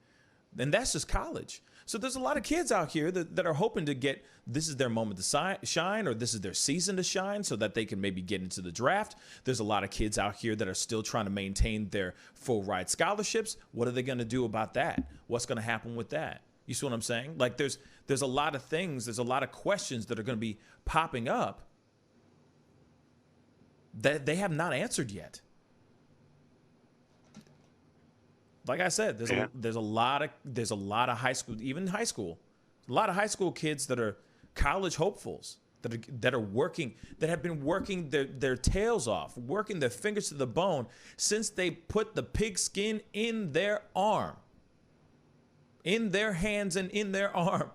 And that's just college. So there's a lot of kids out here that are hoping to get, this is their moment to shine, or this is their season to shine, so that they can maybe get into the draft. There's a lot of kids out here that are still trying to maintain their full ride scholarships. What are they going to do about that? What's going to happen with that? You see what I'm saying? Like there's a lot of things, there's a lot of questions that are going to be popping up that they have not answered yet. Like I said, there's a lot of high school, even high school, a lot of high school kids that are college hopefuls that are working, that have been working their tails off, working their fingers to the bone since they put the pigskin in their arm, in their hands and in their arm,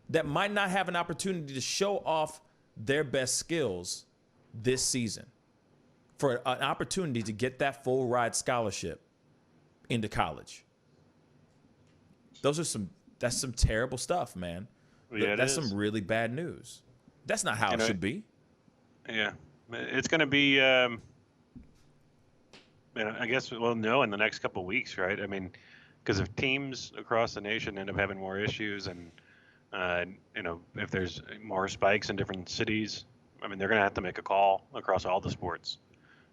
that might not have an opportunity to show off their best skills this season for an opportunity to get that full ride scholarship into college. That's some terrible stuff, man. Yeah, that's some really bad news. That's not how it should be. Yeah, it's going to be. I guess we'll know in the next couple of weeks, right? I mean, because if teams across the nation end up having more issues, and if there's more spikes in different cities, I mean, they're going to have to make a call across all the sports,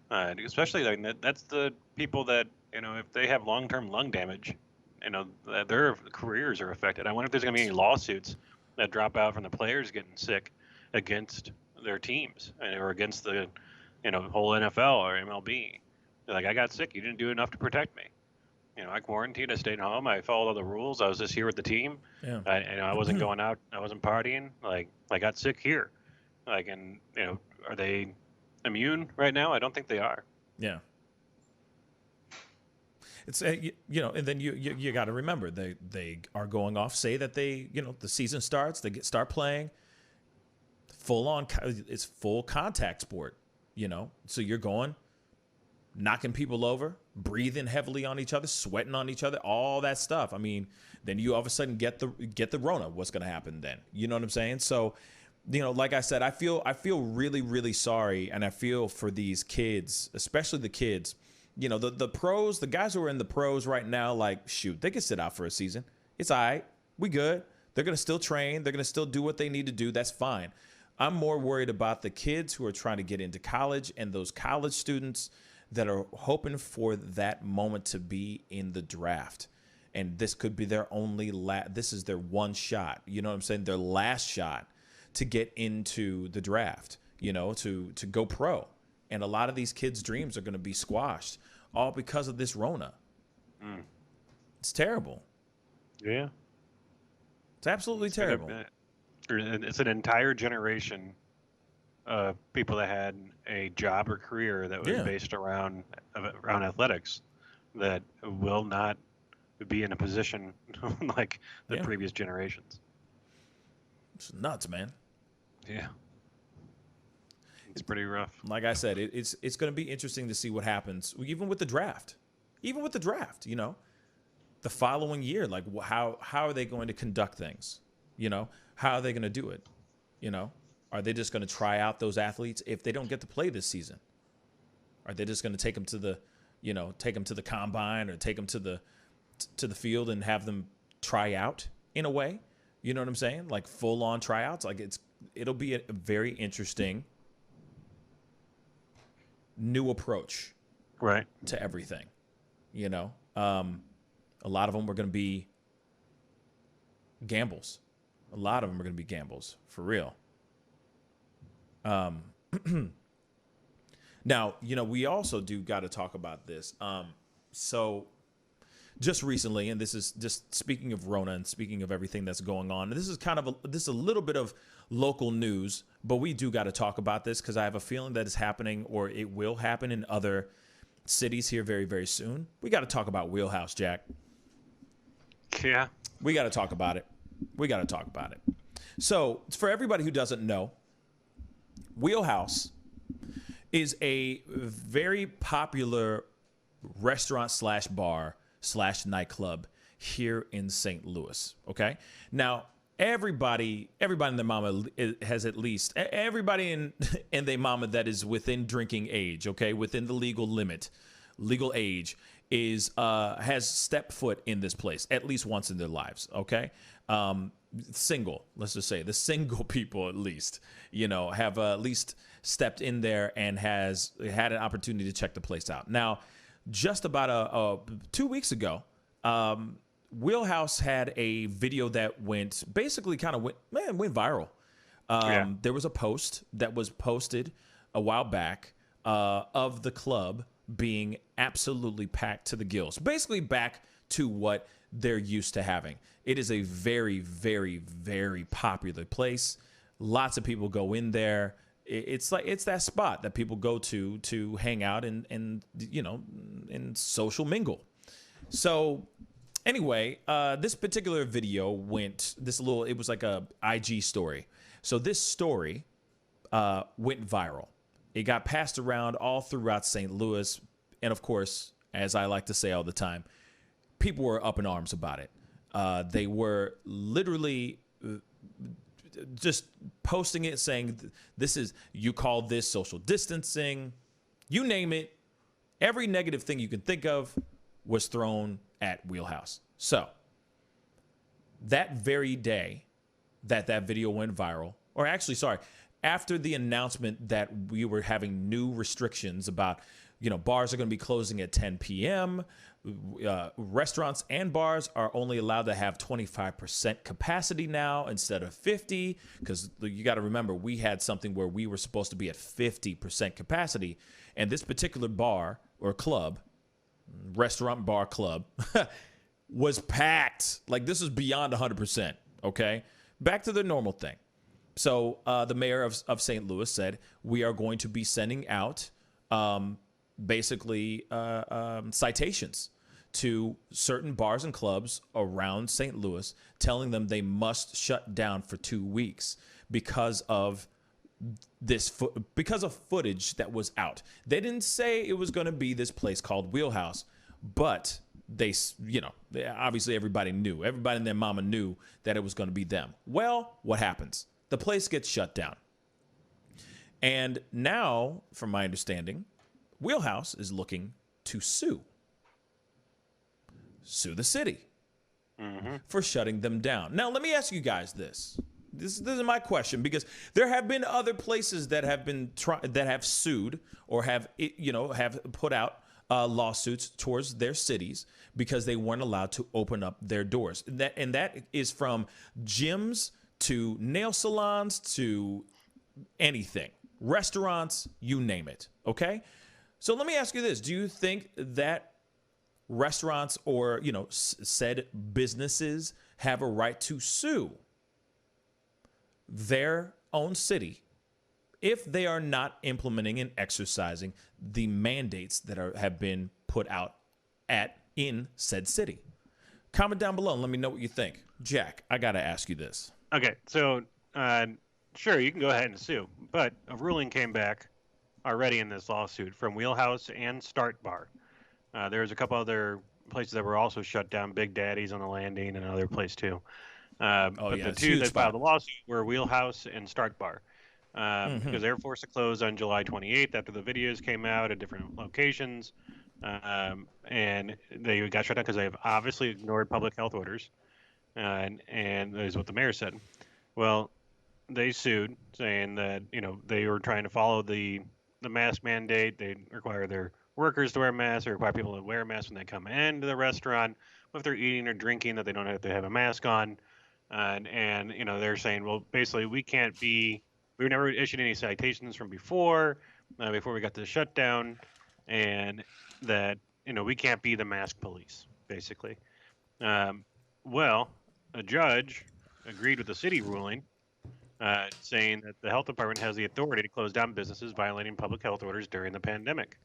especially that's the people that. If they have long-term lung damage, their careers are affected. I wonder if there's going to be any lawsuits that drop out from the players getting sick against their teams or against the, whole NFL or MLB. They're like, I got sick. You didn't do enough to protect me. I quarantined. I stayed home. I followed all the rules. I was just here with the team. Yeah. I wasn't going out. I wasn't partying. Like, I got sick here. Are they immune right now? I don't think they are. Yeah. It's and then you got to remember they are going off. Say that the season starts, they start playing, It's full contact sport, So you're going, knocking people over, breathing heavily on each other, sweating on each other, all that stuff. I mean, then you all of a sudden get the Rona. What's going to happen then? You know what I'm saying? So, like I said, I feel really, really sorry, and I feel for these kids, especially the kids. The pros, the guys who are in the pros right now, like, shoot, they can sit out for a season. It's all right. We good. They're going to still train. They're going to still do what they need to do. That's fine. I'm more worried about the kids who are trying to get into college and those college students that are hoping for that moment to be in the draft. And this could be their only this is their one shot. You know what I'm saying? Their last shot to get into the draft, to go pro. And a lot of these kids' dreams are going to be squashed all because of this Rona. It's terrible. Yeah. It's absolutely terrible. It's an entire generation of people that had a job or career that was based around athletics that will not be in a position like the previous generations. It's nuts, man. Yeah. It's pretty rough. Like I said, it's going to be interesting to see what happens, even with the draft. The following year, like how are they going to conduct things? How are they going to do it? Are they just going to try out those athletes if they don't get to play this season? Are they just going to take them to the combine or take them to the field and have them try out in a way? You know what I'm saying? Like full on tryouts. Like it'll be a very interesting new approach, right, to everything. A lot of them are going to be gambles. A lot of them are going to be gambles, for real. Now, we also do got to talk about this. So just recently, and this is just speaking of Rona and speaking of everything that's going on, and this is kind of a little bit of local news, but we do got to talk about this because I have a feeling that it's happening, or it will happen in other cities here very, very soon. We got to talk about Wheelhouse, Jack. Yeah. We got to talk about it. So for everybody who doesn't know, Wheelhouse is a very popular restaurant / bar / nightclub here in St. Louis. Okay. Now, everybody and their mama has at least everybody and their mama that is within drinking age. Okay. Within the legal age has stepped foot in this place at least once in their lives. Okay. Single, let's just say the single people at least, have at least stepped in there and has had an opportunity to check the place out. Now, just about 2 weeks ago, Wheelhouse had a video that went viral. There was a post that was posted a while back of the club being absolutely packed to the gills, basically back to what they're used to having. It is a very, very, very popular place. Lots of people go in there. It's that spot that people go to hang out and social mingle. So anyway, this particular video it was like a IG story. So this story went viral. It got passed around all throughout St. Louis. And of course, as I like to say all the time, people were up in arms about it. They were literally just posting it, saying, you call this social distancing, you name it. Every negative thing you can think of was thrown at Wheelhouse. So that very day that video went viral, or actually, sorry, after the announcement that we were having new restrictions about, bars are going to be closing at 10 p.m., restaurants and bars are only allowed to have 25% capacity now instead of 50, because you got to remember, we had something where we were supposed to be at 50% capacity, and this particular bar or club, restaurant bar club, was packed. Like, this is beyond 100%. Okay, back to the normal thing. So the mayor of St. Louis said, we are going to be sending out citations to certain bars and clubs around St. Louis, telling them they must shut down for 2 weeks because of because of footage that was out. They didn't say it was going to be this place called Wheelhouse, but they obviously everybody and their mama knew that it was going to be them. Well, what happens? The place gets shut down. And now, from my understanding, Wheelhouse is looking to sue the city for shutting them down. Now, let me ask you guys this. This is my question, because there have been other places that have been that have sued or have put out lawsuits towards their cities because they weren't allowed to open up their doors. And that is from gyms to nail salons to anything, restaurants, you name it. Okay, so let me ask you this: do you think that restaurants or said businesses have a right to sue their own city if they are not implementing and exercising the mandates that have been put out in said city? Comment down below and let me know what you think. Jack, I got to ask you this. Okay, so sure, you can go ahead and sue, but a ruling came back already in this lawsuit from Wheelhouse and Start Bar. There's a couple other places that were also shut down, Big Daddy's on the Landing and another place too. But the two that filed the lawsuit were Wheelhouse and Start Bar, because they were forced to close on July 28th after the videos came out at different locations, and they got shut down because they have obviously ignored public health orders, and that is what the mayor said. Well, they sued, saying that they were trying to follow the mask mandate. They require their workers to wear masks. They require people to wear masks when they come into the restaurant. If they're eating or drinking, that they don't have to have a mask on. And they're saying, well, basically, we never issued any citations from before we got the shutdown, and that we can't be the mask police, basically. Well, a judge agreed with the city ruling, saying that the health department has the authority to close down businesses violating public health orders during the pandemic.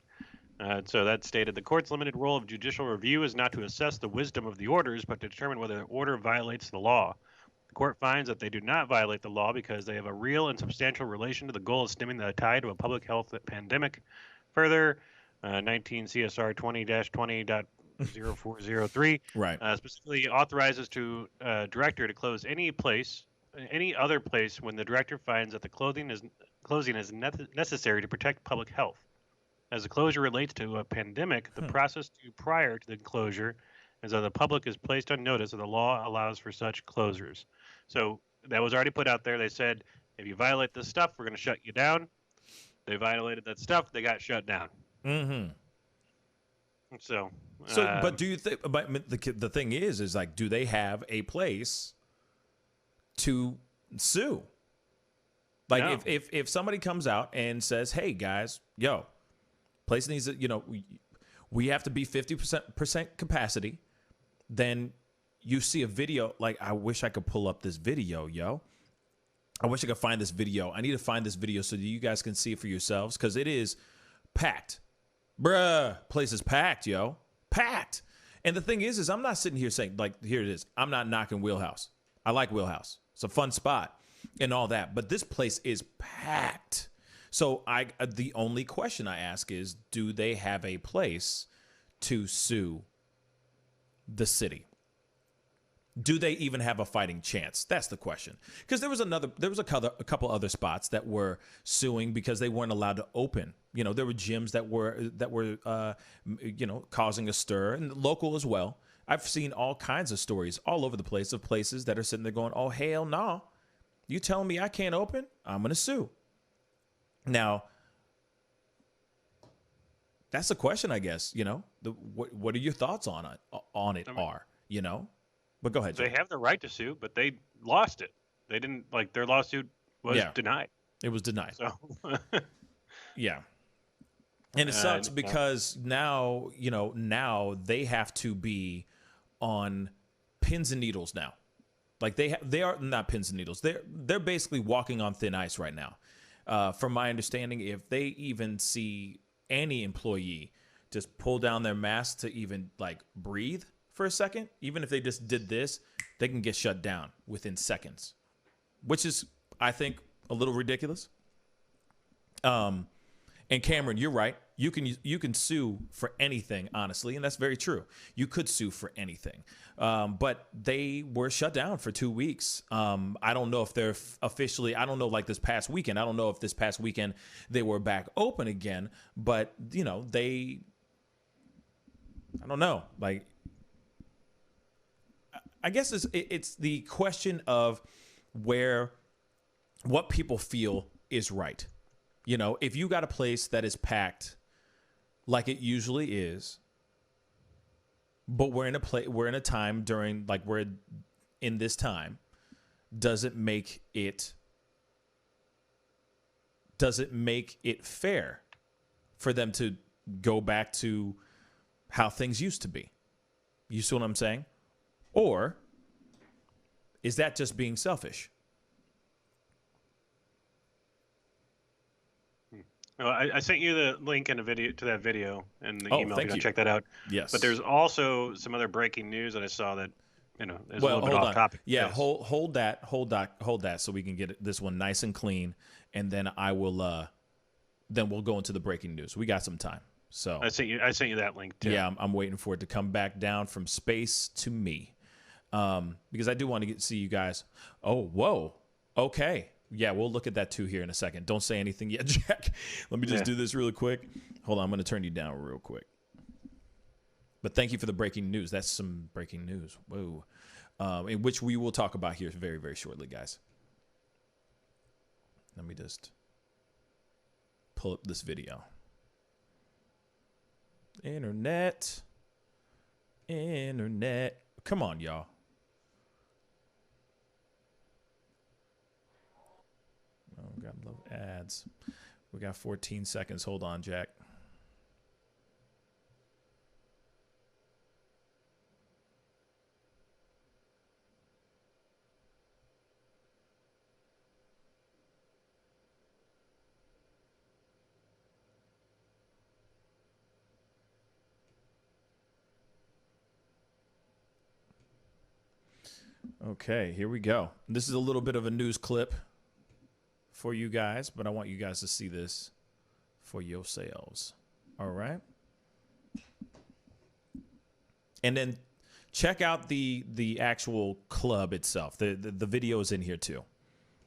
So that stated the court's limited role of judicial review is not to assess the wisdom of the orders, but to determine whether the order violates the law. The court finds that they do not violate the law because they have a real and substantial relation to the goal of stemming the tide of a public health pandemic. Further, 19 CSR 20-20.0403 specifically authorizes to director to close any other place when the director finds that the closing is necessary to protect public health. As the closure relates to a pandemic, the process prior to the closure is that the public is placed on notice that the law allows for such closures. So that was already put out there. They said, if you violate this stuff, we're going to shut you down. They violated that stuff. They got shut down. Mm-hmm. So, but do you think? But the thing is like, do they have a place to sue? Like, no. if somebody comes out and says, "Hey guys, place needs to, we have to be 50% capacity," then you see a video. Like, I wish I could pull up this video, I wish I could find this video. I need to find this video so that you guys can see it for yourselves, because it is packed. Bruh, place is packed, packed. And the thing is I'm not sitting here saying, like, here it is. I'm not knocking Wheelhouse. I like Wheelhouse. It's a fun spot and all that. But this place is packed. So the only question I ask is, do they have a place to sue the city? Do they even have a fighting chance? That's the question. Because there was a couple other spots that were suing because they weren't allowed to open. There were gyms that were causing a stir, and local as well. I've seen all kinds of stories all over the place of places that are sitting there going, "Oh, hell no. You telling me I can't open? I'm going to sue." Now, that's a question, I guess. What are your thoughts on it? But go ahead, Jay. They have the right to sue, but they lost it. They didn't, their lawsuit was denied. It was denied. So, yeah. And it sucks because now they have to be on pins and needles now. Like they are not pins and needles. They're basically walking on thin ice right now. From my understanding, if they even see any employee just pull down their mask to even breathe for a second, even if they just did this, they can get shut down within seconds, which is, I think, a little ridiculous. And Cameron, you're right. You can sue for anything, honestly, and that's very true. You could sue for anything, but they were shut down for 2 weeks. I don't know if they're officially. I don't know. Like this past weekend, I don't know if this past weekend they were back open again. But you know, I don't know. Like, I guess it's the question of what people feel is right. You know, if you got a place that is packed like it usually is, but we're in a time during, like, we're in this time, does it make it fair for them to go back to how things used to be? You see what I'm saying? Or is that just being selfish? Well, I sent you the link in a video to that video in the email. Thank you you. Check that out. Yes. But there's also some other breaking news that I saw that, you know, is a little bit hold off on. topic. Yeah, Yes. hold that so we can get this one nice and clean, and then I will then we'll go into the breaking news. We got some time. So I sent you that link too. Yeah, I'm waiting for it to come back down from space to me, because I do want to see you guys. Oh, whoa, okay. Yeah, we'll look at that too here in a second. Don't say anything yet, Jack. Let me just do this really quick. Hold on, I'm going to turn you down real quick. But thank you for the breaking news. That's some breaking news. Whoa. In which we will talk about here very, very shortly, guys. Let me just pull up this video. Internet. Come on, y'all. Oh, God, love ads. We got 14 seconds. Hold on, Jack. Okay, here we go. This is a little bit of a news clip for you guys, but I want you guys to see this for yourselves. All right? And then check out the actual club itself. The video is in here too.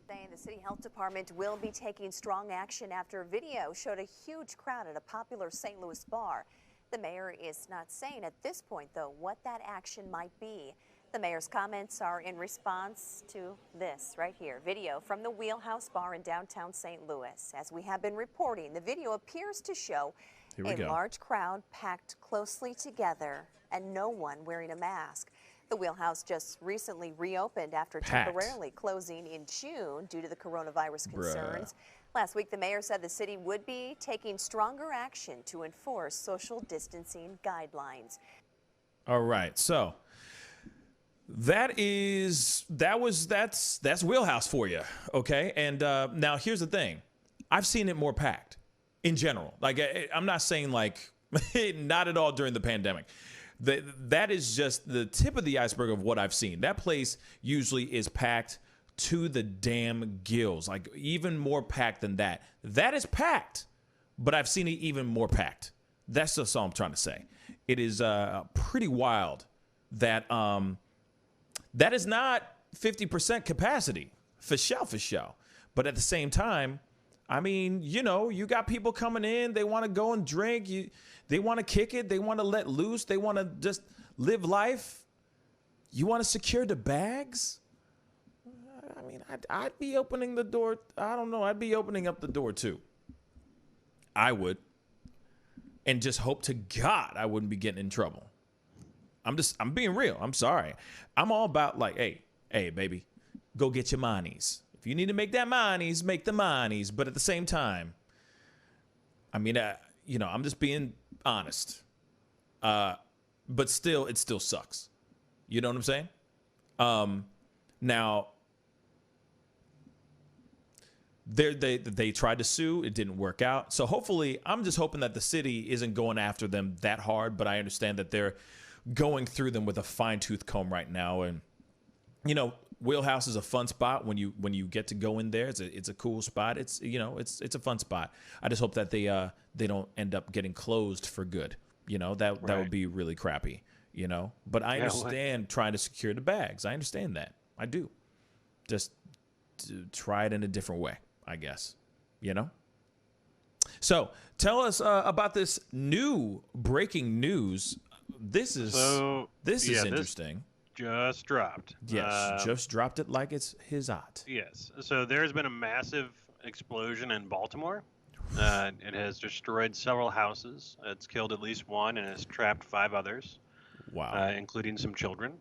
The City Health Department will be taking strong action after a video showed a huge crowd at a popular St. Louis bar. The mayor is not saying at this point, though, what that action might be. The mayor's comments are in response to this right here. Video from the Wheelhouse Bar in downtown St. Louis. As we have been reporting, the video appears to show a large crowd packed closely together and no one wearing a mask. The Wheelhouse just recently reopened after temporarily closing in June due to the coronavirus concerns. Last week, the mayor said the city would be taking stronger action to enforce social distancing guidelines. All right, so that's Wheelhouse for you, okay? And now here's the thing. I've seen it more packed in general. Like, I'm not saying like not at all during the pandemic. That is just the tip of the iceberg of what I've seen. That place usually is packed to the damn gills, like even more packed than that. That is packed, but I've seen it even more packed. That's just all I'm trying to say. It is pretty wild that that is not 50% capacity, for sure. But at the same time, I mean, you know, you got people coming in, they want to go and drink, they want to kick it, they want to let loose, they want to just live life. You want to secure the bags? I mean, I'd be opening the door. I don't know. I'd be opening up the door too. I would. And just hope to God I wouldn't be getting in trouble. I'm being real. I'm sorry. I'm all about like, hey, baby, go get your monies. If you need to make that monies, make the monies. But at the same time, I mean, you know, I'm just being honest. But still, it still sucks. You know what I'm saying? Now, they tried to sue. It didn't work out. So hopefully, I'm just hoping that the city isn't going after them that hard. But I understand that they're going through them with a fine-tooth comb right now. And, you know, Wheelhouse is a fun spot when you get to go in there. It's a cool spot. It's it's a fun spot. I just hope that they don't end up getting closed for good. That would be really crappy. But I understand trying to secure the bags. I understand that. I do. Just to try it in a different way, I guess. So tell us about this new breaking news. This is interesting. Just dropped. Yes, just dropped it like it's his art. Yes. So there's been a massive explosion in Baltimore. It has destroyed several houses. It's killed at least one and has trapped 5 others. Wow. Including some children.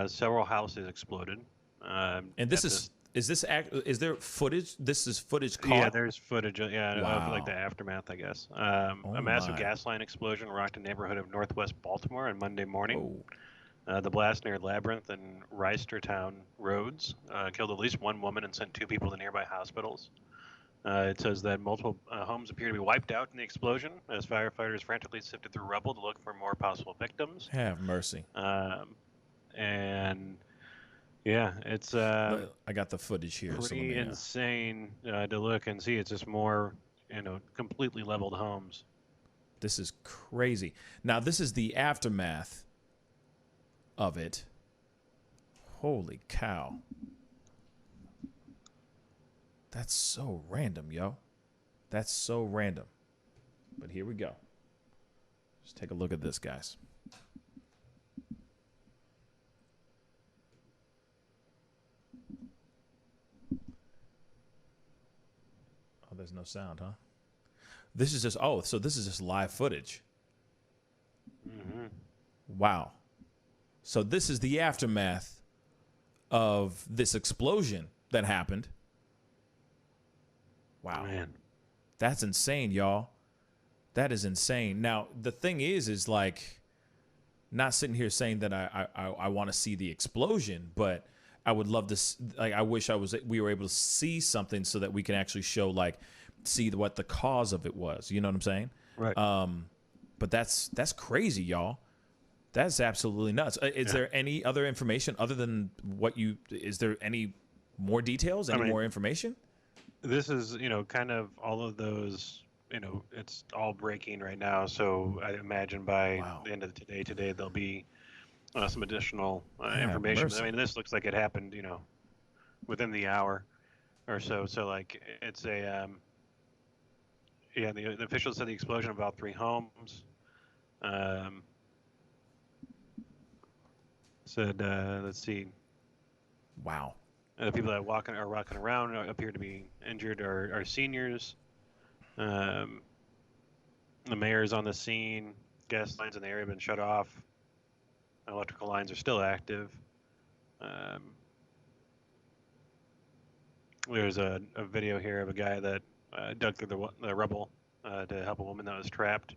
Several houses exploded. And is there footage? This is footage caught? Yeah, there's footage of Wow. like the aftermath, I guess. A massive gas line explosion rocked a neighborhood of northwest Baltimore on Monday morning. The blast near Labyrinth and Reisterstown roads killed at least 1 woman and sent 2 people to nearby hospitals. It says that multiple homes appear to be wiped out in the explosion as firefighters frantically sifted through rubble to look for more possible victims. Have mercy. And yeah, it's I got the footage here. Pretty insane to look and see. It's just more, completely leveled homes. This is crazy. Now, this is the aftermath of it. Holy cow. That's so random, yo. That's so random. But here we go. Just take a look at this, guys. Oh, there's no sound, huh? This is just, so this is just live footage. Mm-hmm. Wow. So this is the aftermath of this explosion that happened. Wow. Man. That's insane, y'all. That is insane. Now, the thing is like, not sitting here saying that I want to see the explosion, but I would love to, I wish we were able to see something so that we can actually show, see what the cause of it was. You know what I'm saying? Right. But that's crazy, y'all. That's absolutely nuts. Is there any other information other than is there any more details, more information? This is, kind of all of those, it's all breaking right now. So I imagine by the end of today, there'll be some additional information. Mercy. I mean, this looks like it happened, within the hour or so. So it's a, the officials said the explosion of about 3 homes. Said, let's see. Wow. The people that are walking around appear to be injured are seniors. The mayor's on the scene. Gas lines in the area have been shut off. Electrical lines are still active. There's a video here of a guy that dug through the rubble to help a woman that was trapped.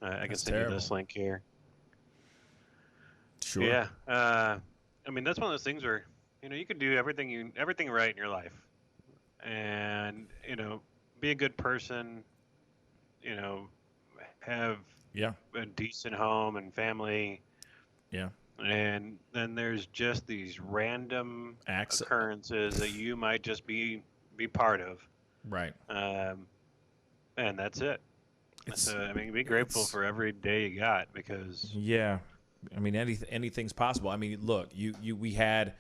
I can send you this link here. Sure. Yeah. I mean, that's one of those things where, you could do everything right in your life, and be a good person, have a decent home and family. Yeah. And then there's just these random occurrences that you might just be part of. Right. And that's it. So, be grateful for every day you got, because I mean, anything's possible. I mean, look, we had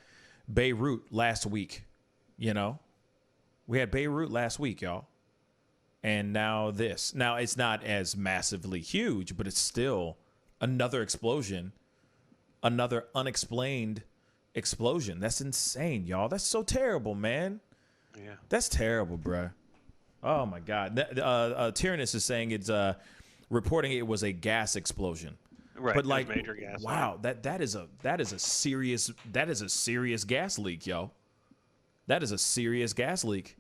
Beirut last week, we had Beirut last week, y'all. And now this. Now, it's not as massively huge, but it's still another explosion, another unexplained explosion. That's insane, y'all. That's so terrible, man. Yeah. That's terrible, bruh. Oh, my God. Tyrannus is saying it's reporting it was a gas explosion. Right, but major gas. Wow, that is a serious gas leak, yo. That is a serious gas leak.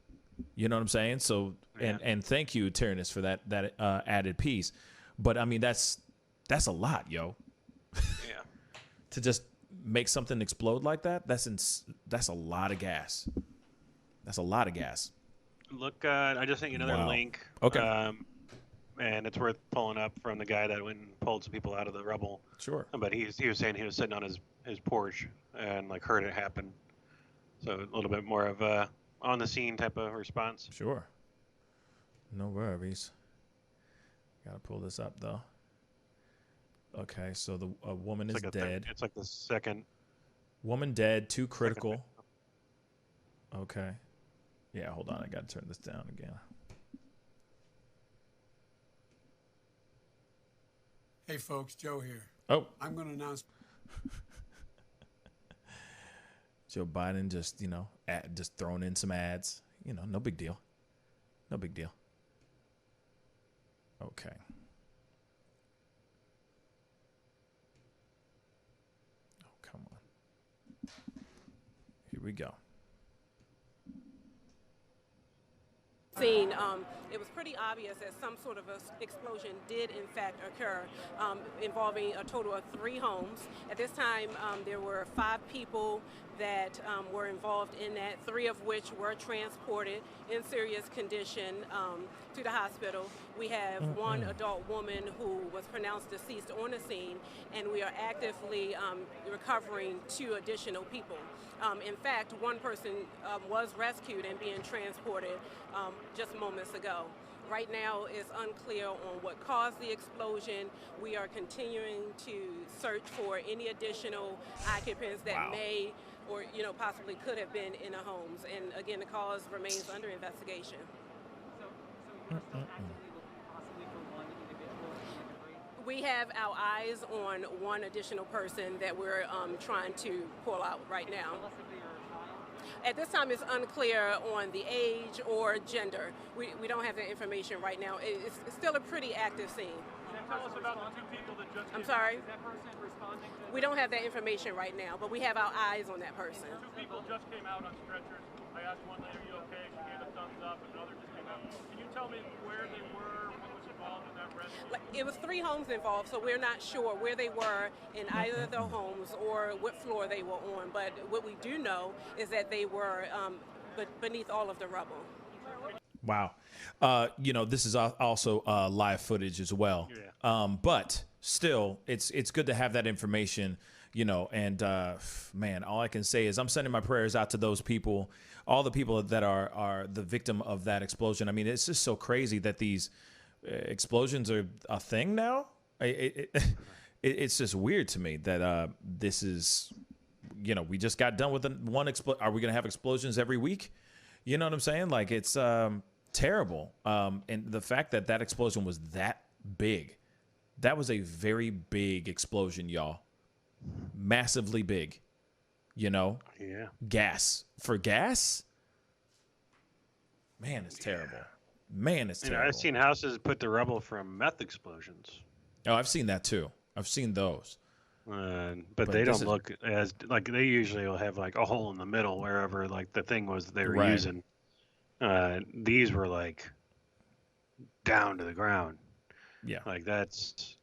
You know what I'm saying? So and thank you, Tyrannus, for that added piece. But I mean, that's a lot, yo. Yeah. To just make something explode like that, that's a lot of gas. That's a lot of gas. Look, I just sent you another link. Okay. and it's worth pulling up from the guy that went and pulled some people out of the rubble. Sure. But he was saying he was sitting on his porch and like heard it happen. So a little bit more of a on the scene type of response. Sure. No worries. Gotta pull this up though. Okay, so a woman is dead. It's like the second. Woman dead, 2 critical. Okay. Yeah, hold on. I gotta turn this down again. Hey folks, Joe here. Oh. I'm going to announce. Joe Biden just, just throwing in some ads. No big deal. No big deal. Okay. Oh, come on. Here we go. Scene, it was pretty obvious that some sort of explosion did in fact occur, involving a total of 3 homes. At this time, there were 5 people that were involved in that, 3 of which were transported in serious condition to the hospital. We have 1 adult woman who was pronounced deceased on the scene, and we are actively recovering 2 additional people. In fact, 1 person was rescued and being transported just moments ago. Right now, it's unclear on what caused the explosion. We are continuing to search for any additional occupants that may or possibly could have been in the homes. And again, the cause remains under investigation. We have our eyes on 1 additional person that we're trying to pull out right now. At this time, it's unclear on the age or gender. We don't have that information right now. It's still a pretty active scene. Tell us about the 2 people that just I'm sorry? Is that person responding to We don't have that information right now, but we have our eyes on that person. 2 people just came out on stretchers. I asked one lady, are you okay? She gave a thumbs up, and another just came out. Can you tell me where they were, what was involved in that rescue? It was 3 homes involved, so we're not sure where they were in either of the homes or what floor they were on. But what we do know is that they were beneath all of the rubble. Wow. This is also live footage as well. Yeah. But still, it's good to have that information, and man, all I can say is I'm sending my prayers out to those people, all the people that are the victim of that explosion. I mean, it's just so crazy that these explosions are a thing now. It's just weird to me that this is, we just got done with one explosion. Are we going to have explosions every week? You know what I'm saying? Like, it's terrible. And the fact that explosion was that big, that was a very big explosion, y'all. Massively big. Yeah. Gas. For gas? Man, it's terrible. Man, it's terrible. I've seen houses put the rubble from meth explosions. Oh, I've seen that too. I've seen those. But they don't look as like they usually will have like a hole in the middle wherever like the thing was that they were using. These were like down to the ground. Yeah. Like that's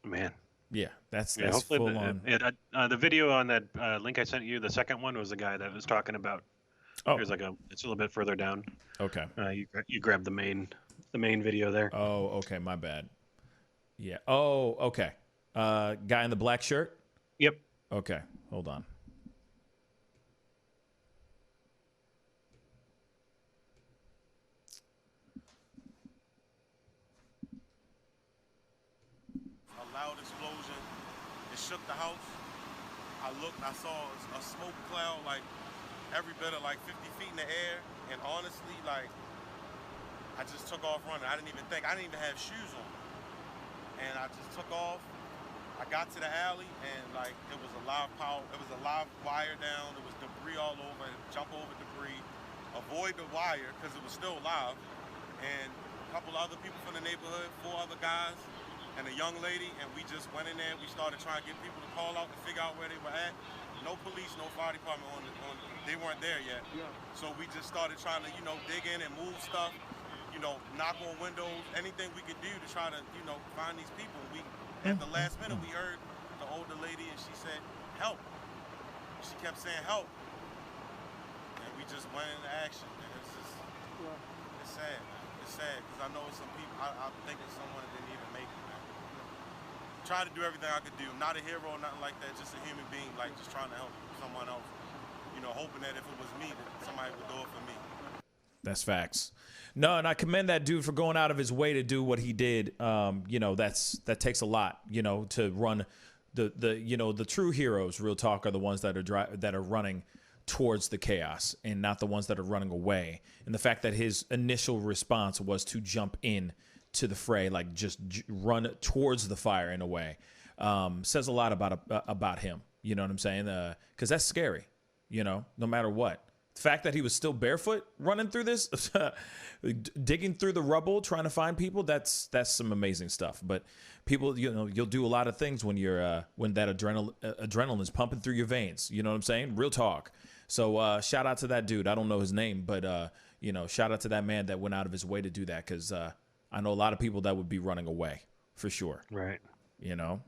man. Yeah, that's hopefully full on. The video on that link I sent you, the second one was the guy that was talking about. Oh, there's like it's a little bit further down. Okay. You grab the main video there. Oh, okay, my bad. Yeah. Oh, okay. Guy in the black shirt? Yep. Okay, hold on. A loud explosion. It shook the house. I looked, I saw a smoke cloud like every bit of like 50 feet in the air. And honestly, like, I just took off running. I didn't even have shoes on. And I just took off. I got to the alley and like it was a live wire down. There was debris all over. Jump over debris, avoid the wire because it was still live. And a couple other people from the neighborhood, 4 other guys, and a young lady. And we just went in there. We started trying to get people to call out and figure out where they were at. No police, no fire department they weren't there yet. Yeah. So we just started trying to dig in and move stuff. Knock on windows, anything we could do to try to, find these people. At the last minute, we heard the older lady, and she said, "Help!" She kept saying, "Help!" And we just went into action. And it's sad. Man. just sad because I know some people. I'm thinking someone that didn't even make it, man. Try to do everything I could do. Not a hero, nothing like that. Just a human being, like just trying to help someone else. You know, hoping that if it was me, that somebody would do it for me. That's facts. No, and I commend that dude for going out of his way to do what he did. You know, that takes a lot. You know, to run the true heroes. Real talk are the ones that are running towards the chaos and not the ones that are running away. And the fact that his initial response was to jump in to the fray, like just run towards the fire in a way, says a lot about him. You know what I'm saying? Because that's scary. You know, no matter what. The fact that he was still barefoot running through this, digging through the rubble, trying to find people, that's some amazing stuff. But people, you know, you'll do a lot of things when you're when that adrenaline is pumping through your veins. You know what I'm saying? Real talk. So shout out to that dude. I don't know his name, but you know, shout out to that man that went out of his way to do that, because I know a lot of people that would be running away for sure. Right. You know.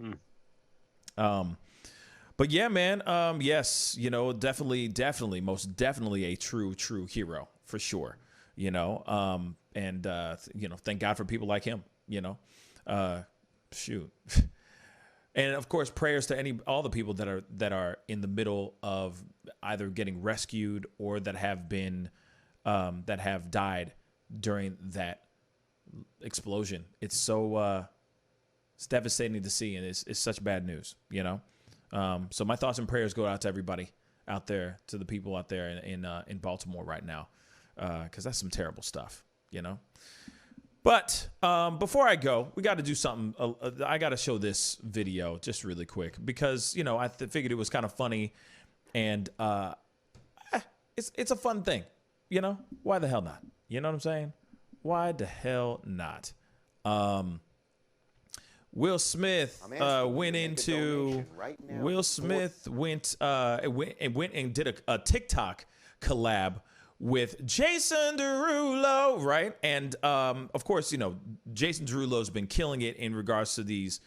But yeah, man. Yes, you know, definitely, most definitely a true hero for sure. You know, and you know, thank God for people like him. You know, shoot. And of course, prayers to all the people that are in the middle of either getting rescued or that have been that have died during that explosion. It's so it's devastating to see, and it's such bad news. You know. So my thoughts and prayers go out to everybody out there, to the people out there in Baltimore right now, because that's some terrible stuff, you know. But before I go, we got to do something. I got to show this video just really quick because, you know, I figured it was kind of funny, and it's a fun thing, you know. Why the hell not? You know what I'm saying? Why the hell not? Will Smith went into Will Smith went and did a TikTok collab with Jason Derulo, right? And of course, you know, Jason Derulo's been killing it in regards to these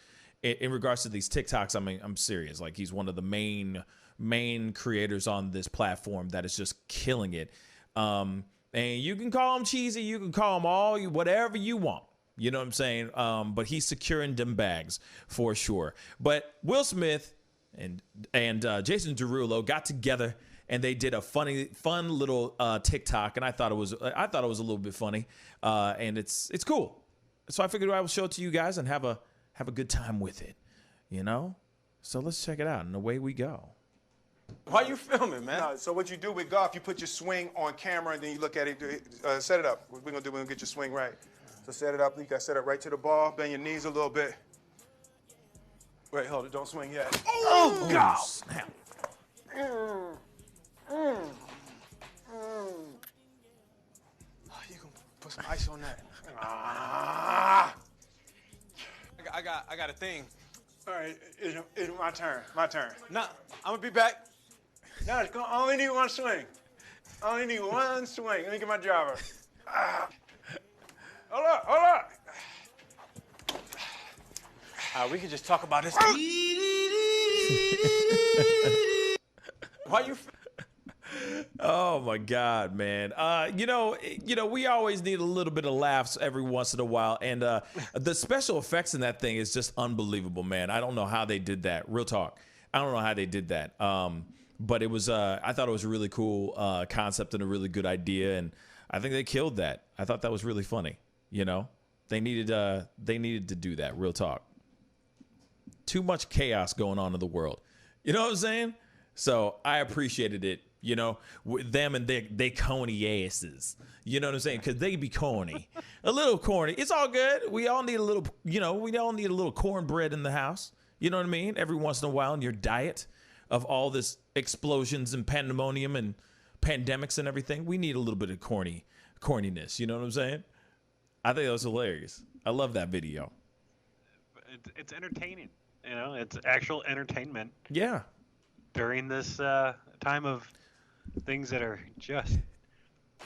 TikToks. I mean, I'm serious. Like, he's one of the main creators on this platform that is just killing it. And you can call him cheesy, you can call him whatever you want. You know what I'm saying? But he's securing them bags for sure. But Will Smith and Jason Derulo got together and they did a fun little TikTok, and I thought it was a little bit funny, and it's cool. So I figured I will show it to you guys and have a good time with it, you know. So let's check it out, and away we go. Why are you filming, man? No, so what you do with golf, you put your swing on camera and then you look at it, set it up. What we're gonna get your swing right. So set it up, you got set up right to the ball, bend your knees a little bit. Wait, hold it, don't swing yet. Oh, God! Snap. Oh, you can put some ice on that. I got a thing. All right, it's my turn. No, I'm gonna be back. No, I only need one swing. Let me get my driver. Hold up. We can just talk about this. Why you? Oh my God, man. You know, we always need a little bit of laughs every once in a while, and the special effects in that thing is just unbelievable, man. I don't know how they did that. Real talk. I don't know how they did that. But it was, I thought it was a really cool concept and a really good idea, and I think they killed that. I thought that was really funny. You know, they needed to do that. Real talk. Too much chaos going on in the world. You know what I'm saying? So I appreciated it. You know, with them and they corny asses. You know what I'm saying? Because they be corny, a little corny. It's all good. We all need a little. You know, we all need a little cornbread in the house. You know what I mean? Every once in a while in your diet of all this explosions and pandemonium and pandemics and everything, we need a little bit of corniness. You know what I'm saying? I think that was hilarious. I love that video. It's entertaining. You know, it's actual entertainment. Yeah. During this time of things that are just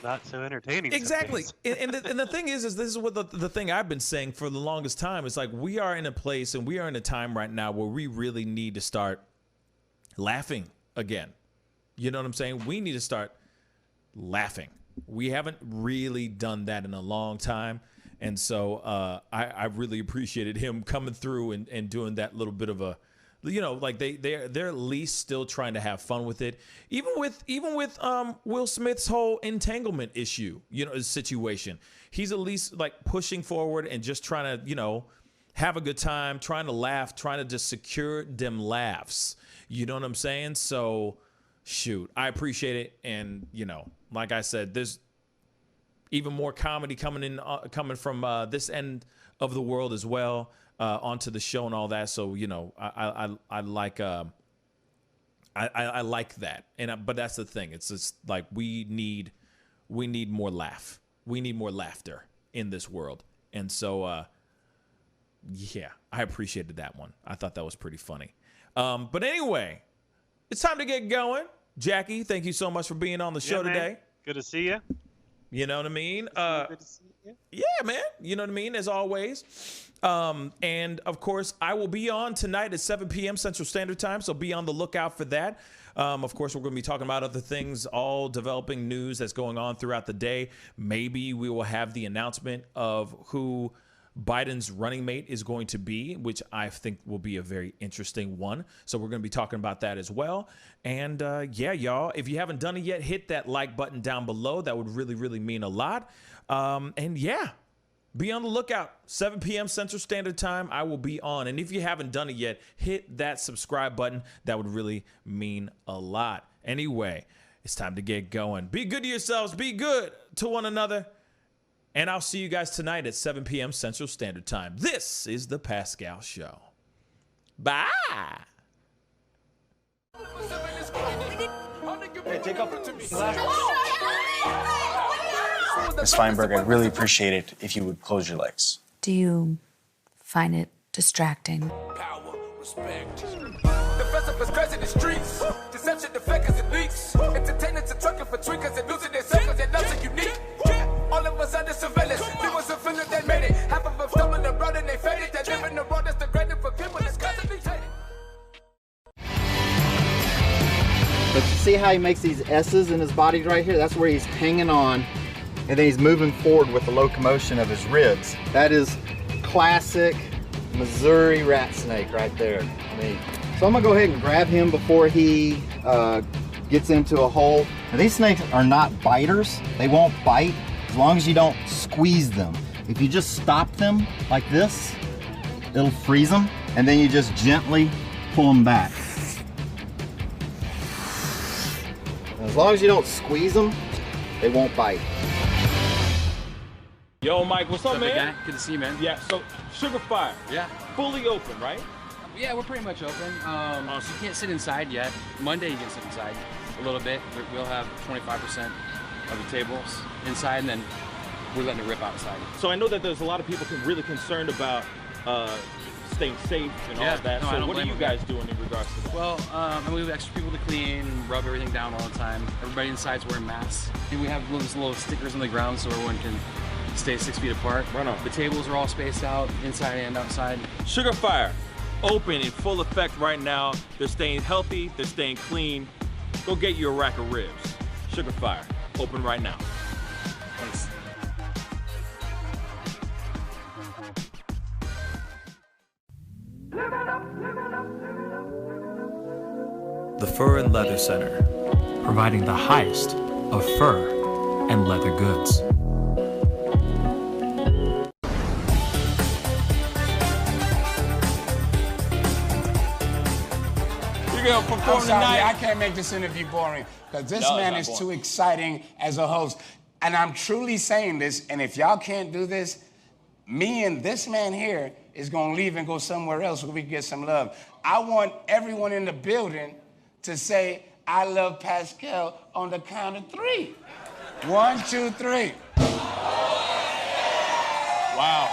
not so entertaining. Exactly. And the thing is this is what the thing I've been saying for the longest time. It's like we are in a place and we are in a time right now where we really need to start laughing again. You know what I'm saying? We need to start laughing. We haven't really done that in a long time. And so I really appreciated him coming through and doing that little bit of a, you know, like they're at least still trying to have fun with it. Even with Will Smith's whole entanglement issue, you know, situation. He's at least like pushing forward and just trying to, you know, have a good time, trying to laugh, trying to just secure them laughs. You know what I'm saying? So shoot, I appreciate it. And, you know, like I said, there's even more comedy coming from this end of the world as well, onto the show and all that. So, you know, I like I like that. And but that's the thing. It's just like we need more laugh. We need more laughter in this world. And so yeah, I appreciated that one. I thought that was pretty funny. But anyway, it's time to get going. Jackie, thank you so much for being on the show today. Good to see you. You know what I mean? Good to see you. Yeah, man. You know what I mean? As always. And of course, I will be on tonight at 7 p.m. Central Standard Time. So be on the lookout for that. Of course, we're going to be talking about other things, all developing news that's going on throughout the day. Maybe we will have the announcement of who Biden's running mate is going to be, which I think will be a very interesting one. So we're going to be talking about that as well. And yeah, y'all, if you haven't done it yet, hit that like button down below. That would really, really mean a lot. And yeah, be on the lookout. 7 p.m. Central Standard Time, I will be on. And if you haven't done it yet, hit that subscribe button. That would really mean a lot. Anyway, it's time to get going. Be good to yourselves. Be good to one another. And I'll see you guys tonight at 7 p.m. Central Standard Time. This is The Pascal Show. Bye. Hey, take up Ms. Feinberg, I'd really appreciate it if you would close your legs. Do you find it distracting? Power, respect. The festival is crazy in the streets. Deception, the fakers and leaks. Entertainers are trucking for tweakers and losing their circles. Their loves are unique. All of us under surveillance. There was a feeling that made it. Half of them stumbling around and they faded. That live in the world that's degraded for people that's constantly hated. But you see how he makes these S's in his body right here? That's where he's hanging on, and then he's moving forward with the locomotion of his ribs. That is classic Missouri rat snake right there. So I'm gonna go ahead and grab him before he gets into a hole. Now, these snakes are not biters. They won't bite as long as you don't squeeze them. If you just stop them like this, it'll freeze them, and then you just gently pull them back. As long as you don't squeeze them, they won't bite. Yo, Mike, what's up, man? Guy? Good to see you, man. Yeah, so Sugar Fire. Yeah. Fully open, right? Yeah, we're pretty much open. So you can't sit inside yet. Monday you can sit inside a little bit. We'll have 25% of the tables inside, and then we're letting it rip outside. So I know that there's a lot of people really concerned about staying safe and all of that. No, so what are you guys doing in regards to that? Well, we have extra people to clean and rub everything down all the time. Everybody inside's wearing masks. And we have little stickers on the ground so everyone can stay 6 feet apart. Right on. The tables are all spaced out, inside and outside. Sugar Fire, open in full effect right now. They're staying healthy, they're staying clean. Go get you a rack of ribs. Sugar Fire, open right now. Thanks. The Fur and Leather Center, providing the highest of fur and leather goods. You're gonna perform tonight? I can't make this interview boring because this man is too exciting as a host. And I'm truly saying this, and if y'all can't do this, me and this man here is gonna leave and go somewhere else where we can get some love. I want everyone in the building to say, I love Pascal on the count of 3. 1, 2, 3. Wow.